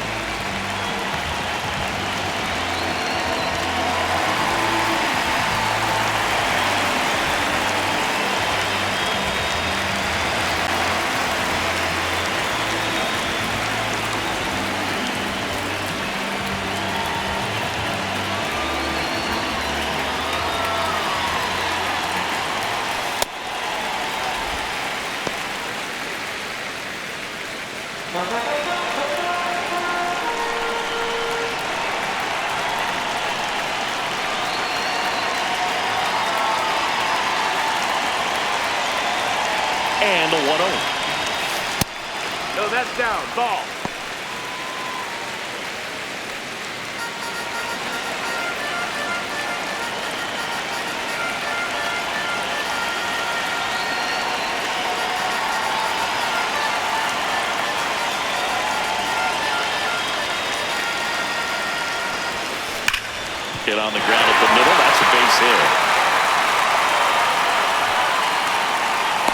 And the 1-0. No, that's down. Ball. Hit on the ground at the middle. That's a base hit.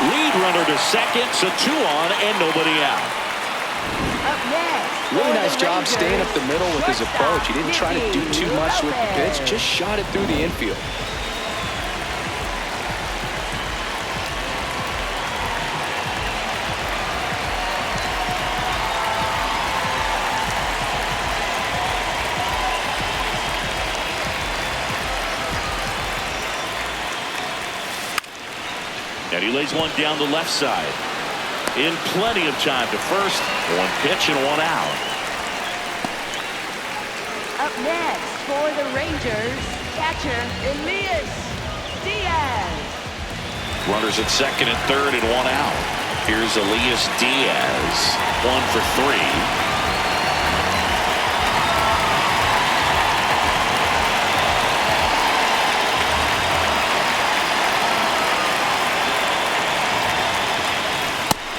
Lead runner to second, so 2 on and nobody out. Up next. Really nice job staying up the middle with his approach. He didn't try to do too much with the pitch, just shot it through the infield. And he lays one down the left side. In plenty of time to first. 1 pitch and 1 out. Up next for the Rangers, catcher Elias Diaz. Runners at second and third and 1 out. Here's Elias Diaz. 1 for 3.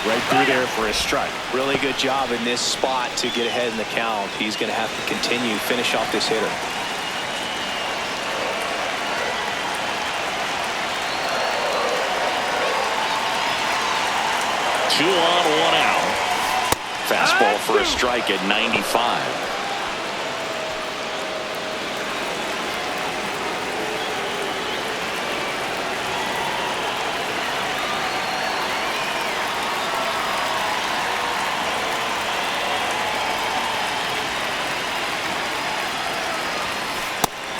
Right through there for a strike. Really good job in this spot to get ahead in the count. He's going to have to continue, finish off this hitter. Two on, 1 out. Fastball for a strike at 95.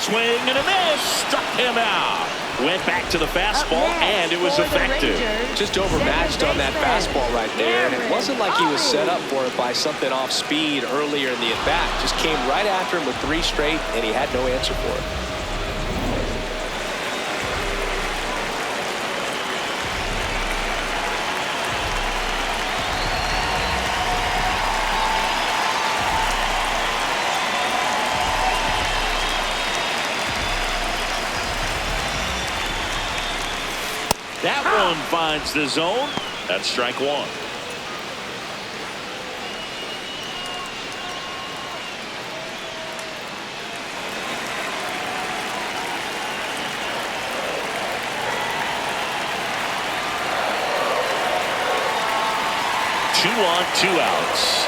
Swing and a miss. Struck him out. Went back to the fastball, and it was effective. Just overmatched on that fastball right there, and it wasn't like he was set up for it by something off speed earlier in the at-bat. Just came right after him with 3 straight, and he had no answer for it. That one finds the zone. That's strike 1. Two on, 2 outs.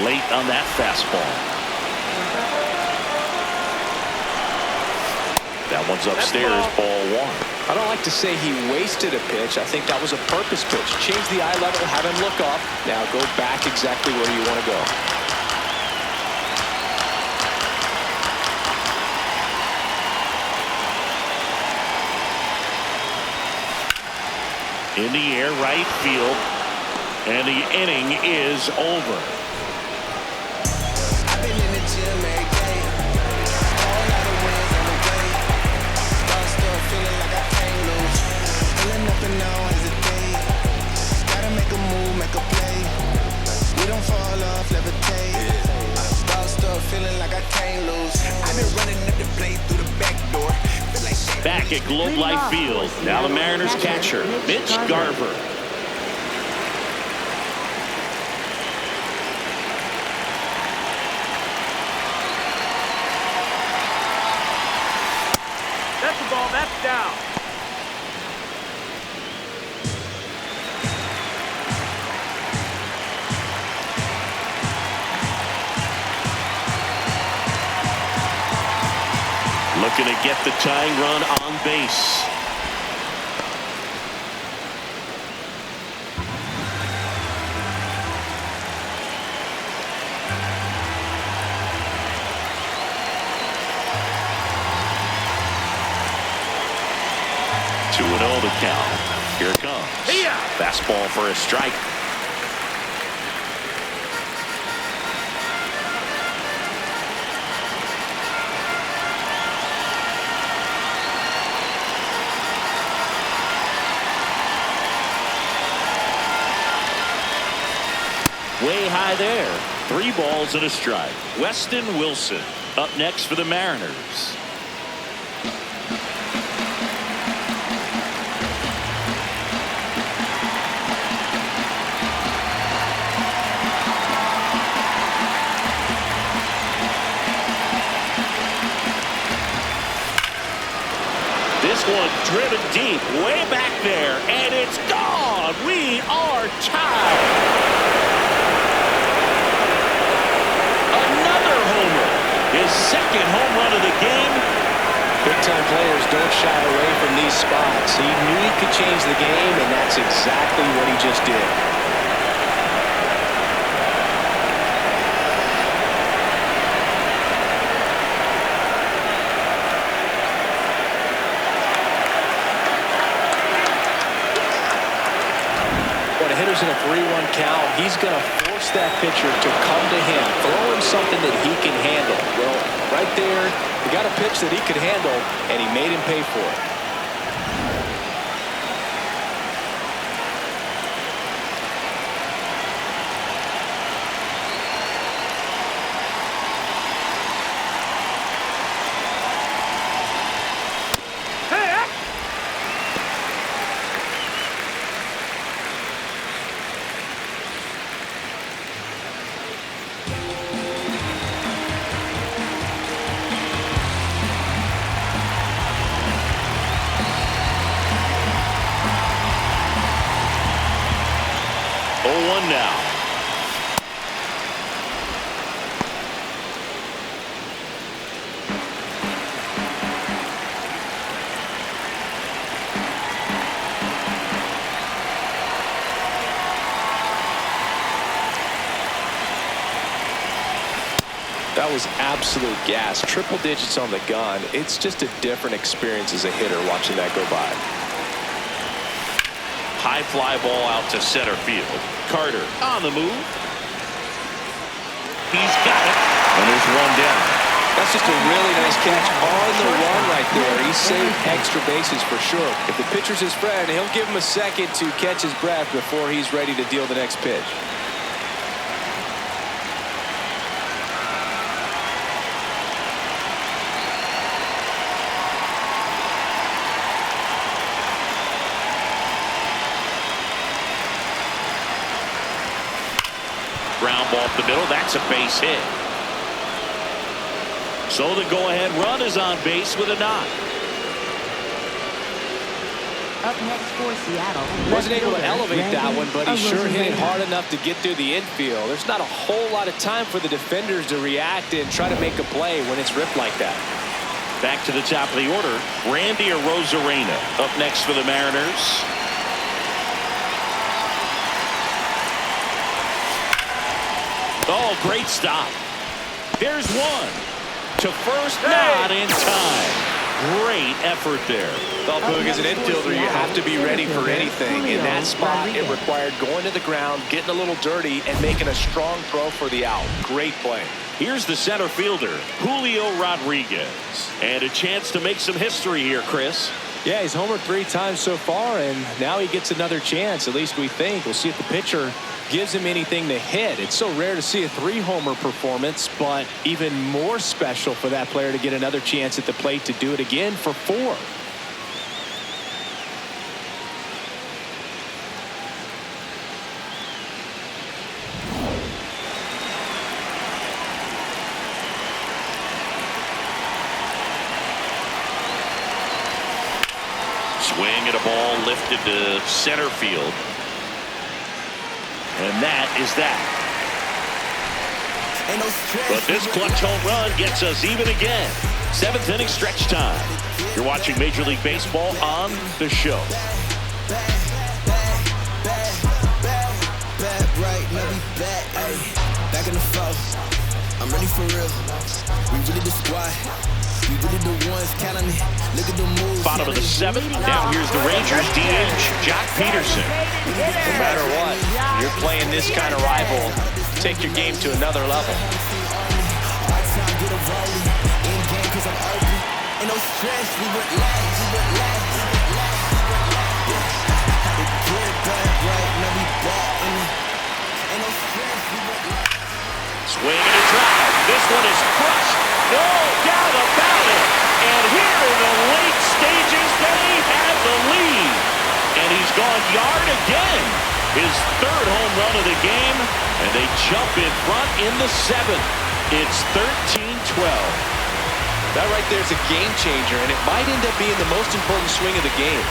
Late on that fastball. That one's upstairs, ball 1. I don't like to say he wasted a pitch. I think that was a purpose pitch. Change the eye level, have him look up. Now go back exactly where you want to go. In the air, right field. And the inning is over. I've been in the gym every day. All night of wins on the way. Start still feeling like I can't lose. Pulling up and now hesitate. Gotta make a move, make a play. We don't fall off, levitate. Start still feeling like I can't lose. I've been running up the plate through the back door. Feel like shit. Back at Globe Life Field. Now the Mariners catcher, Mitch Garver. That's the ball. That's down. Looking to get the tying run on base. Two and 0 the count. Here it comes. Fastball for a strike. Way high there. 3 balls and a strike. Weston Wilson up next for the Mariners. This one driven deep, way back there, and it's gone. We are tied. Another homer. His second home run of the game. Big-time players don't shy away from these spots. He knew he could change the game, and that's exactly what he just did. In a 3-1 count, he's going to force that pitcher to come to him, throw him something that he can handle. Well, right there, he got a pitch that he could handle, and he made him pay for it. Now. That was absolute gas. Triple digits on the gun. It's just a different experience as a hitter watching that go by. High fly ball out to center field. Carter on the move. He's got it. And there's one down. That's just a really nice catch on the run right there. He saved extra bases for sure. If the pitcher's his friend, he'll give him a second to catch his breath before he's ready to deal the next pitch. Ground ball up the middle. That's a base hit. So the go-ahead run is on base with a knock. Up next for Seattle. Wasn't able to elevate that one, but he sure hit it hard enough to get through the infield. There's not a whole lot of time for the defenders to react and try to make a play when it's ripped like that. Back to the top of the order. Randy Arozarena up next for the Mariners. Oh, great stop. There's one. To first, not in time. Great effort there. Well, Boog, as an infielder, you have to be ready for anything. In that spot, it required going to the ground, getting a little dirty, and making a strong throw for the out. Great play. Here's the center fielder, Julio Rodriguez. And a chance to make some history here, Chris. Yeah, he's homered 3 times so far, and now he gets another chance, at least we think. We'll see if the pitcher gives him anything to hit. It's so rare to see a 3-homer performance, but even more special for that player to get another chance at the plate to do it again for 4. Swing and a ball lifted to center field. And that is that. But this clutch home run gets us even again. 7th inning stretch time. You're watching Major League Baseball on the show. Back in the fall. I'm ready for real. We really the squad. We really the ones counting it. Look at the moves. Bottom of the 7th. Now here's the Rangers DH, Jock Peterson. No matter what, you're playing this kind of rival. Take your game to another level. Ain't no stress, we relax, Swing and a drive. This one is crushed. No doubt about it. And here in the late stages, they have the lead. And he's gone yard again. His 3rd home run of the game. And they jump in front in the 7th. It's 13-12. That right there is a game changer, and it might end up being the most important swing of the game.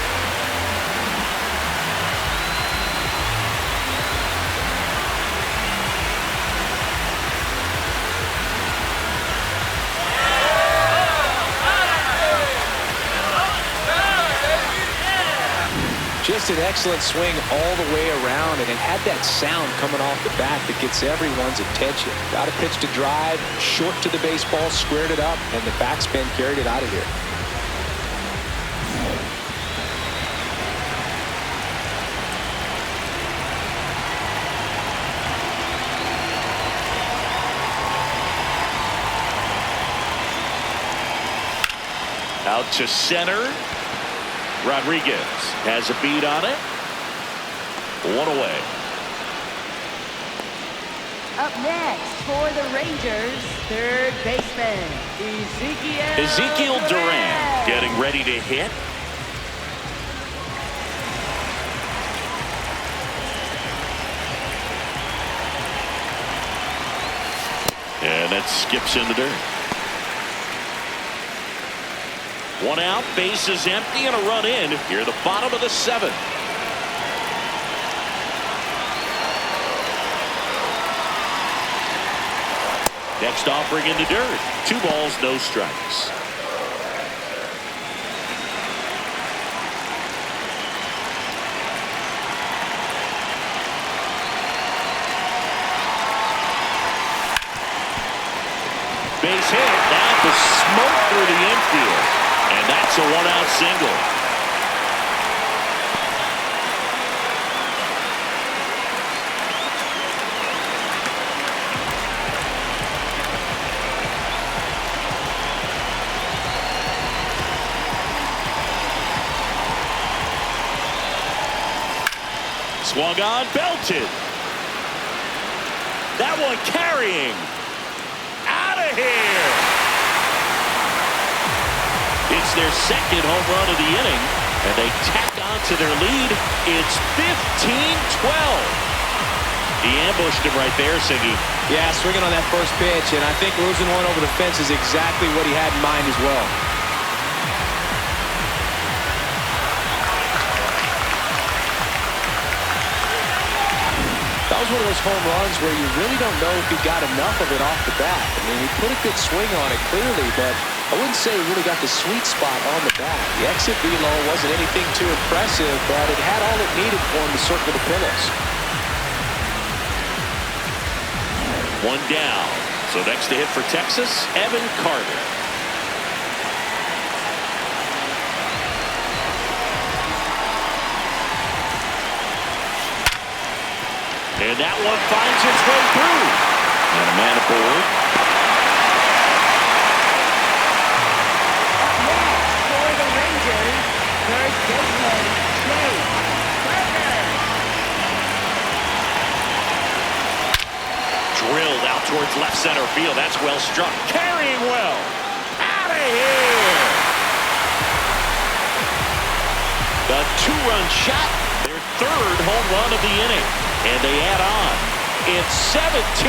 Just an excellent swing all the way around, and it had that sound coming off the bat that gets everyone's attention. Got a pitch to drive, short to the baseball, squared it up, and the backspin carried it out of here. Out to center. Rodriguez has a beat on it. 1 away. Up next for the Rangers, 3rd baseman, Ezekiel Duran getting ready to hit. And that skips in the dirt. 1 out, bases empty, and a run in here at the bottom of the 7th. Next offering in the dirt. 2 balls, no strikes. Base hit. Now the smoke through the infield. And that's a 1-out single. Swung on, belted. That one carrying. Out of here. It's their 2nd home run of the inning, and they tack on to their lead. It's 15-12. He ambushed him right there, Siggy. Yeah, swinging on that first pitch, and I think losing one over the fence is exactly what he had in mind as well. That was one of those home runs where you really don't know if he got enough of it off the bat. I mean, he put a good swing on it clearly, but I wouldn't say he really got the sweet spot on the bat. The exit velo wasn't anything too impressive, but it had all it needed for him to circle the pillows. 1 down. So next to hit for Texas, Evan Carter. And that one finds its way through. And a man aboard. Up next for the Rangers, 3rd baseman, Drilled out towards left center field. That's well struck. Carrying well. Out of here. The 2-run shot. Their 3rd home run of the inning. And they add on. It's 17-12.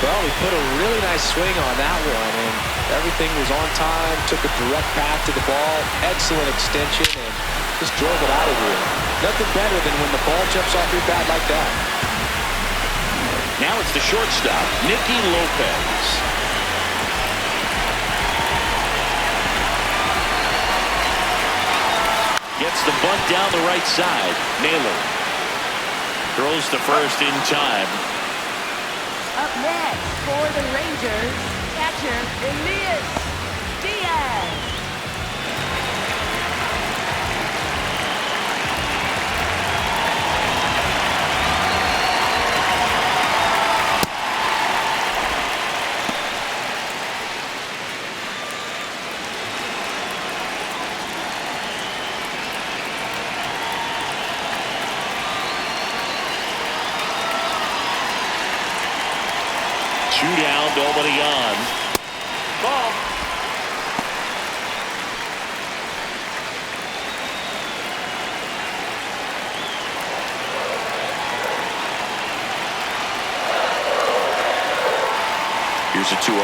Well, he put a really nice swing on that one, and everything was on time, took a direct path to the ball, excellent extension, and just drove it out of here. Nothing better than when the ball jumps off your bat like that. Now it's the shortstop, Nicky Lopez. Gets the bunt down the right side. Naylor throws to first in time. Up next for the Rangers, catcher Elias Diaz. Two down, nobody on. Ball. Here's a 2-0.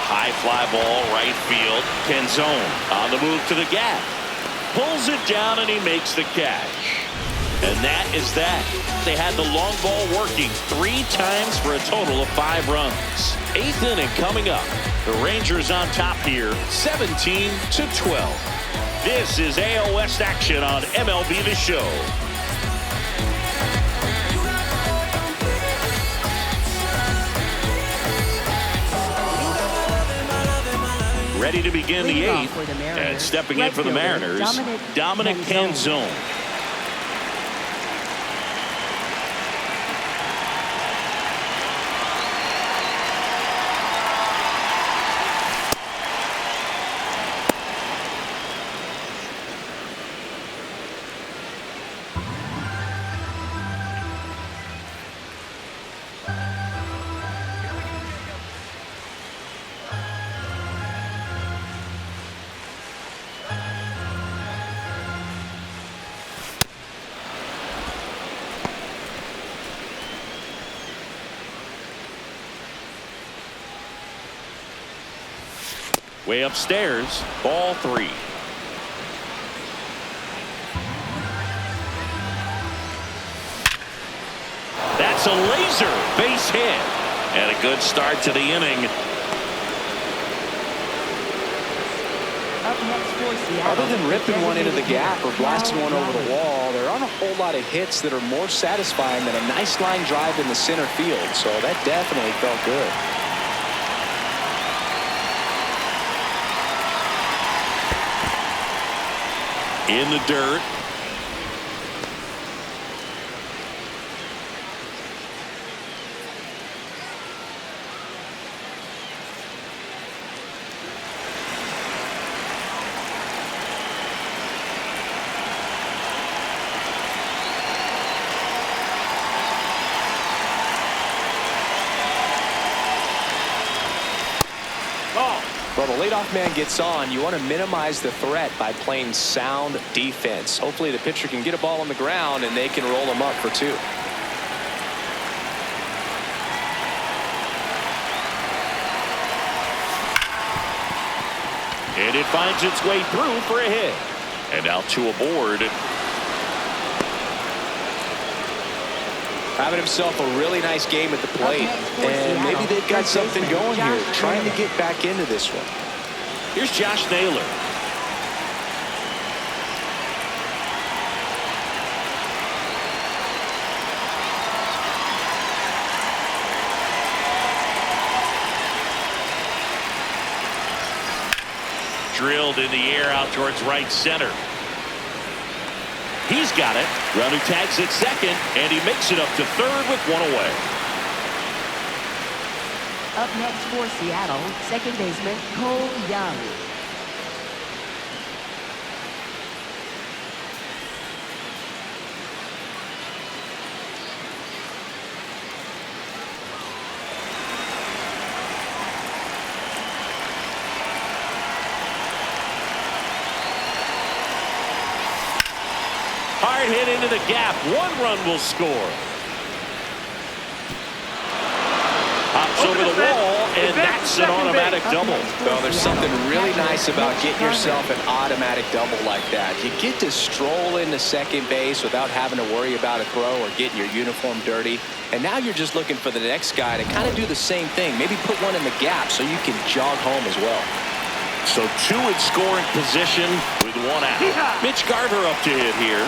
High fly ball, right field. Canzone on the move to the gap. Pulls it down and he makes the catch. And that is that. They had the long ball working 3 times for a total of 5 runs. 8th inning coming up. The Rangers on top here, 17-12. This is AL West action on MLB The Show. Ready to begin the 8th, and stepping in for the Mariners, Dominic Canzone. Way upstairs, ball 3. That's a laser base hit. And a good start to the inning. Other than ripping one into the gap or blasting one over the wall, there aren't a whole lot of hits that are more satisfying than a nice line drive in the center field. So that definitely felt good. In the dirt. Well, the leadoff man gets on. You want to minimize the threat by playing sound defense. Hopefully the pitcher can get a ball on the ground and they can roll him up for 2. And it finds its way through for a hit. And now 2 aboard. Having himself a really nice game at the plate. And maybe they've got something going here, trying to get back into this one. Here's Josh Naylor. Drilled in the air out towards right center. He's got it. Runner tags at second, and he makes it up to third with 1 away. Up next for Seattle, second baseman Cole Young. Hard hit into the gap. 1 run will score. over the wall, and that's an automatic double. Well, there's something really nice about getting yourself an automatic double like that. You get to stroll into second base without having to worry about a throw or getting your uniform dirty. And now you're just looking for the next guy to kind of do the same thing. Maybe put one in the gap so you can jog home as well. So two in scoring position with one out. Mitch Garver up to hit here.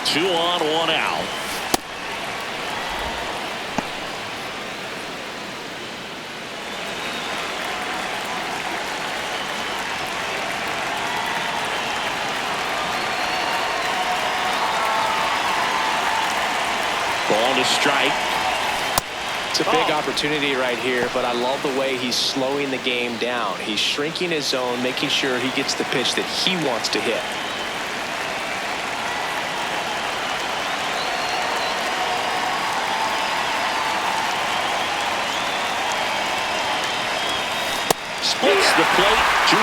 Two on, one out. Ball to strike. It's a big opportunity right here, but I love the way he's slowing the game down. He's shrinking his zone, making sure he gets the pitch that he wants to hit. Splits the plate, 2-2.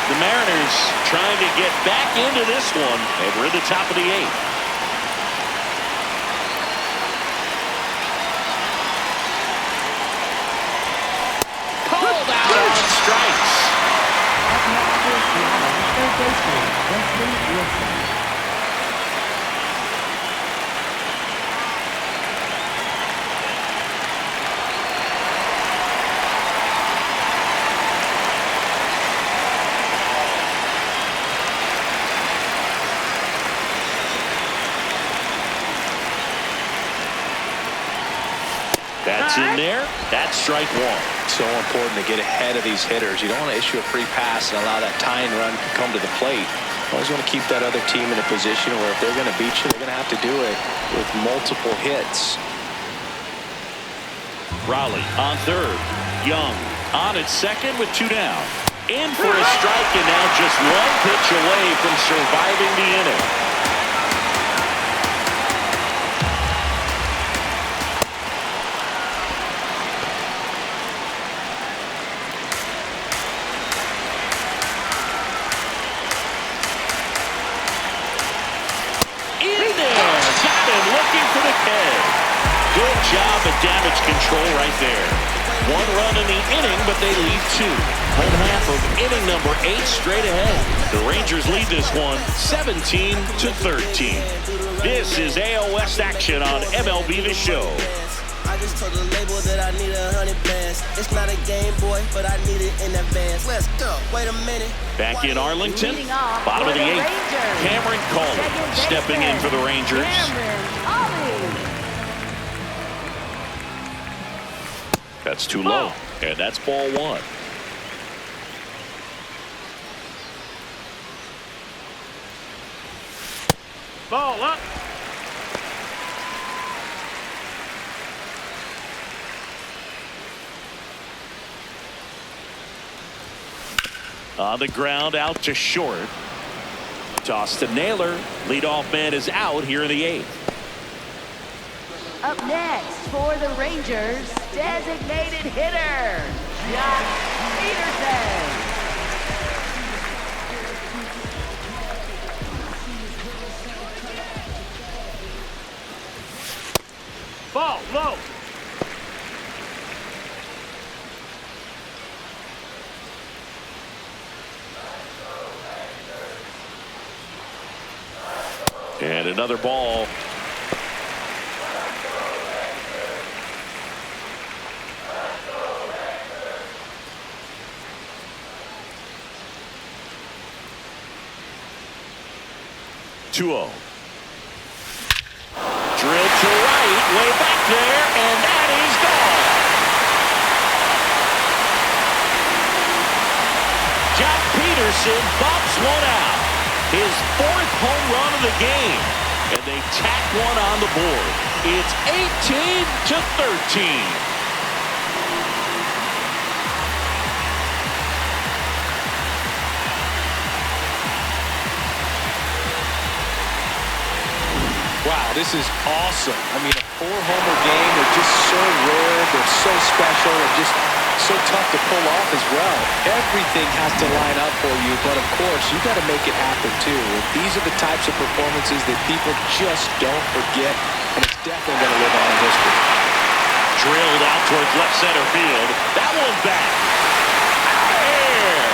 The Mariners trying to get back into this one, and we're at the top of the 8th. Called out on strikes. Up next for Seattle, third baseman, Wesley Wilson. That's in there. That's strike one. So important to get ahead of these hitters. You don't want to issue a free pass and allow that tying run to come to the plate. You always want to keep that other team in a position where if they're going to beat you, they're going to have to do it with multiple hits. Raleigh on third. Young on at second with two down. In for a strike, and now just one pitch away from surviving the inning. Good job at damage control right there. One run in the inning, but they lead two. Home half of inning number 8 straight ahead. The Rangers lead this one 17-13. This is AL West action on MLB The Show. I just told the label that I need 100 bands. It's not a Game Boy, but I need it in advance. Let's go. Wait a minute. Back in Arlington, bottom of the 8th. Cameron Cawley stepping in for the Rangers. That's too low, and that's ball one. Ball up. On the ground, out to short. Toss to Naylor. Leadoff man is out here in the 8th. Up next for the Rangers, designated hitter, Josh Peterson. Ball low. And another ball. Drilled to right, way back there, and that is gone. Josh Peterson bumps one out. His 4th home run of the game, and they tack one on the board. It's 18-13. Wow, this is awesome. I mean, a 4-homer game, they're just so rare, they're so special, and just So tough to pull off as well. Everything has to line up for you, but of course, you got to make it happen too. And these are the types of performances that people just don't forget, and it's definitely going to live on in history. Drilled out towards left center field. That one back. There.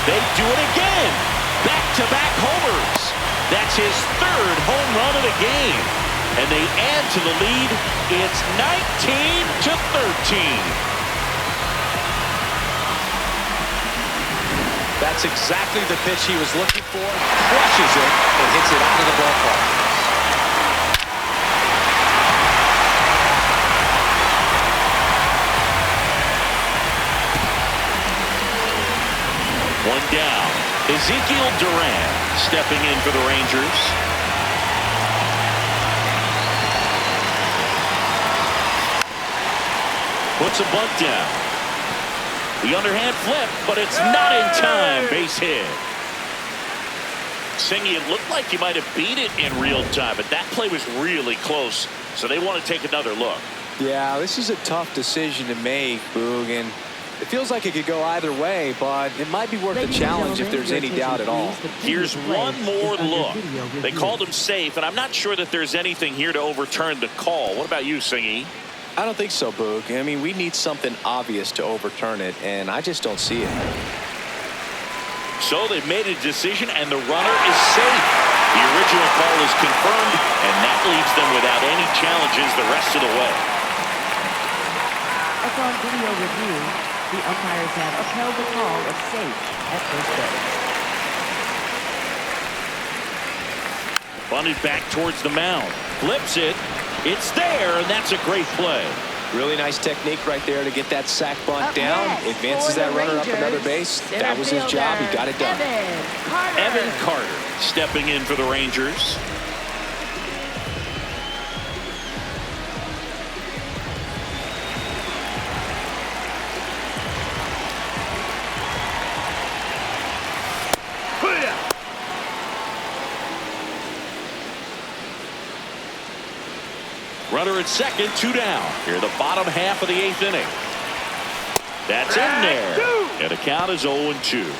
They do it again. Back-to-back homers. That's his third home run of the game. And they add to the lead. It's 19-13. That's exactly the pitch he was looking for. Crushes it and hits it out of the ballpark. One down. Ezekiel Duran stepping in for the Rangers. Puts a bunt down. The underhand flip, but it's not in time. Base hit. Singy, it looked like you might have beat it in real time, but that play was really close, so they want to take another look. Yeah, this is a tough decision to make, Boog, and it feels like it could go either way, but it might be worth the challenge if there's any doubt at all. Here's one more look. They called him safe, and I'm not sure that there's anything here to overturn the call. What about you, Singy? I don't think so, Boog. I mean, we need something obvious to overturn it, and I just don't see it. So they've made a decision, and the runner is safe. The original call is confirmed, and that leaves them without any challenges the rest of the way. Upon video review, the umpires have upheld the call of safe at first base. Bunted back towards the mound. Flips it. It's there, and that's a great play. Really nice technique right there to get that sack bunt down. Advances that runner up another base. That was his job. He got it done. Evan Carter stepping in for the Rangers. Runner at second, 2 down. Here, the bottom half of the 8th inning. That's in there. And the count is 0-2.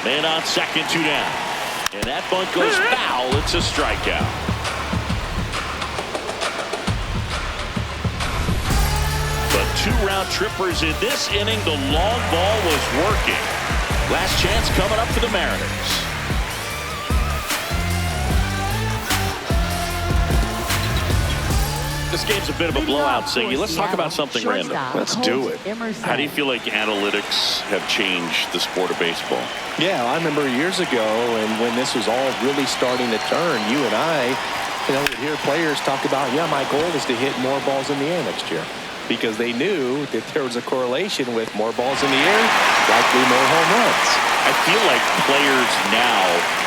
Man on second, 2 down. And that bunt goes foul. It's a strikeout. But 2 round trippers in this inning. The long ball was working. Last chance coming up for the Mariners. This game's a bit of a blowout, Singy. Let's talk about something random. Let's do it. How do you feel like analytics have changed the sport of baseball? Yeah, I remember years ago, and when this was all really starting to turn, you and I, would hear players talk about, yeah, my goal is to hit more balls in the air next year. Because they knew that there was a correlation with more balls in the air, likely more home runs. I feel like players now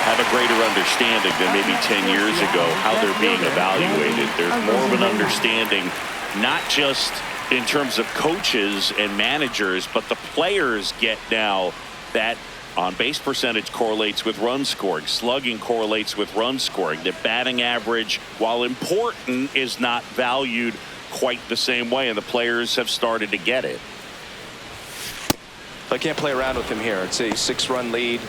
have a greater understanding than maybe 10 years ago how they're being evaluated. There's more of an understanding, not just in terms of coaches and managers, but the players get now that on-base percentage correlates with run scoring, slugging correlates with run scoring. The batting average, while important, is not valued quite the same way, and the players have started to get it. I can't play around with him here. It's a 6-run lead.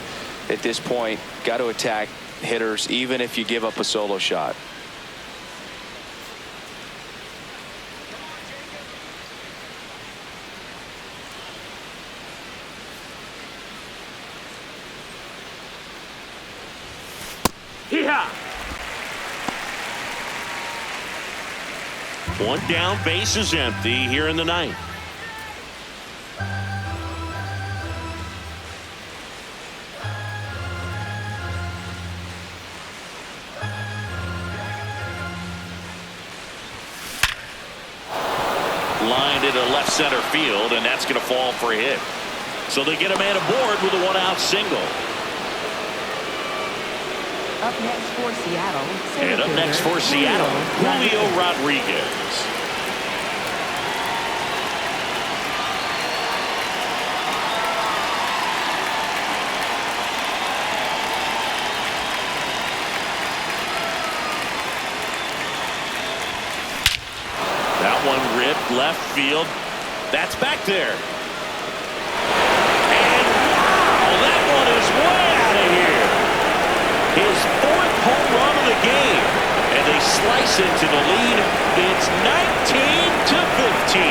At this point, got to attack hitters, even if you give up a solo shot. Hee-haw! 1 down, base is empty here in the 9th. lined into left center field, and that's going to fall for a hit. So they get a man aboard with a one-out single. Up next for Seattle. And up next for Seattle, Julio Rodriguez. That one ripped left field. That's back there. And wow, that one is way out of here. His fourth home run of the game. And they slice into the lead. It's 19-15.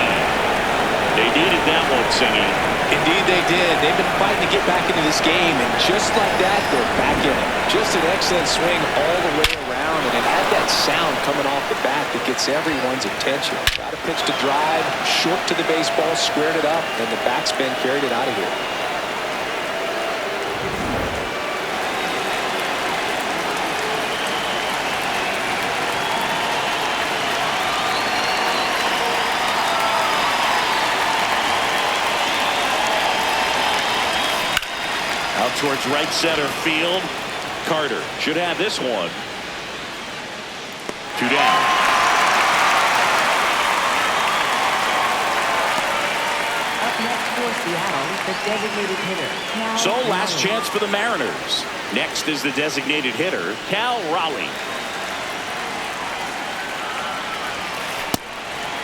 They needed that one, Singy. Indeed they did. They've been fighting to get back into this game, and just like that, they're back in it. Just an excellent swing all the way around, and it had that sound coming off the bat that gets everyone's attention. Got a pitch to drive, short to the baseball, squared it up, and the backspin carried it out of here. Out towards right center field. Carter should have this one. 2 down. Up next for Seattle, the designated hitter. So last chance for the Mariners. Next is the designated hitter, Cal Raleigh.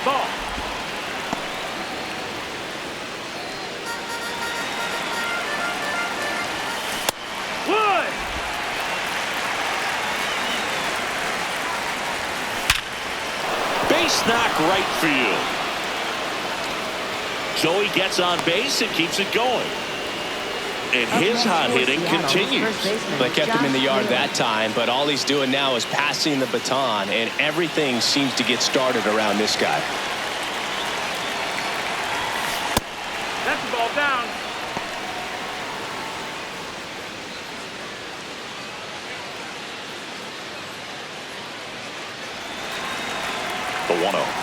Ball. Wood. Base knock right field. So he gets on base and keeps it going. And his hot hitting continues. They kept him in the yard that time, but all he's doing now is passing the baton, and everything seems to get started around this guy. That's the ball down. The 1-0.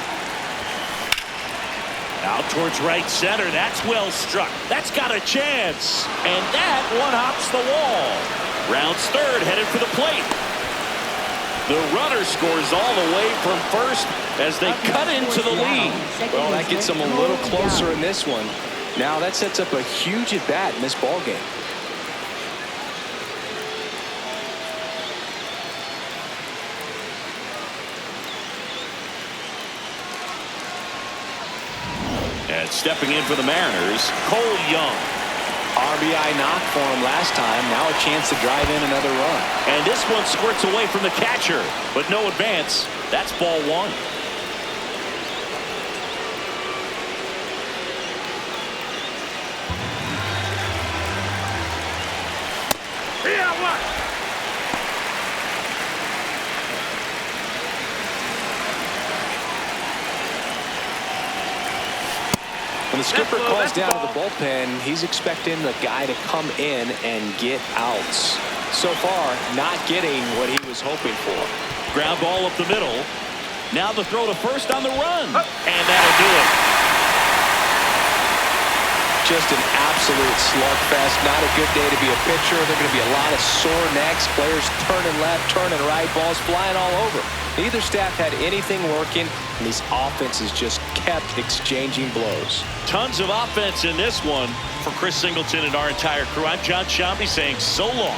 Out towards right center. That's well struck. That's got a chance. And that one hops the wall. Rounds third, headed for the plate. The runner scores all the way from first as they cut into the lead. Well, that gets them a little closer in this one. Now that sets up a huge at-bat in this ball game. And stepping in for the Mariners, Cole Young. RBI knock for him last time. Now a chance to drive in another run. And this one squirts away from the catcher, but no advance. That's ball one. Yeah, what? When the skipper calls down to the bullpen, he's expecting the guy to come in and get outs. So far, not getting what he was hoping for. Ground ball up the middle. Now the throw to first on the run. And that'll do it. Just an absolute slugfest. Not a good day to be a pitcher. There are going to be a lot of sore necks. Players turning left, turning right. Balls flying all over. Neither staff had anything working, and these offenses just kept exchanging blows. Tons of offense in this one for Chris Singleton and our entire crew. I'm John Shambi saying so long.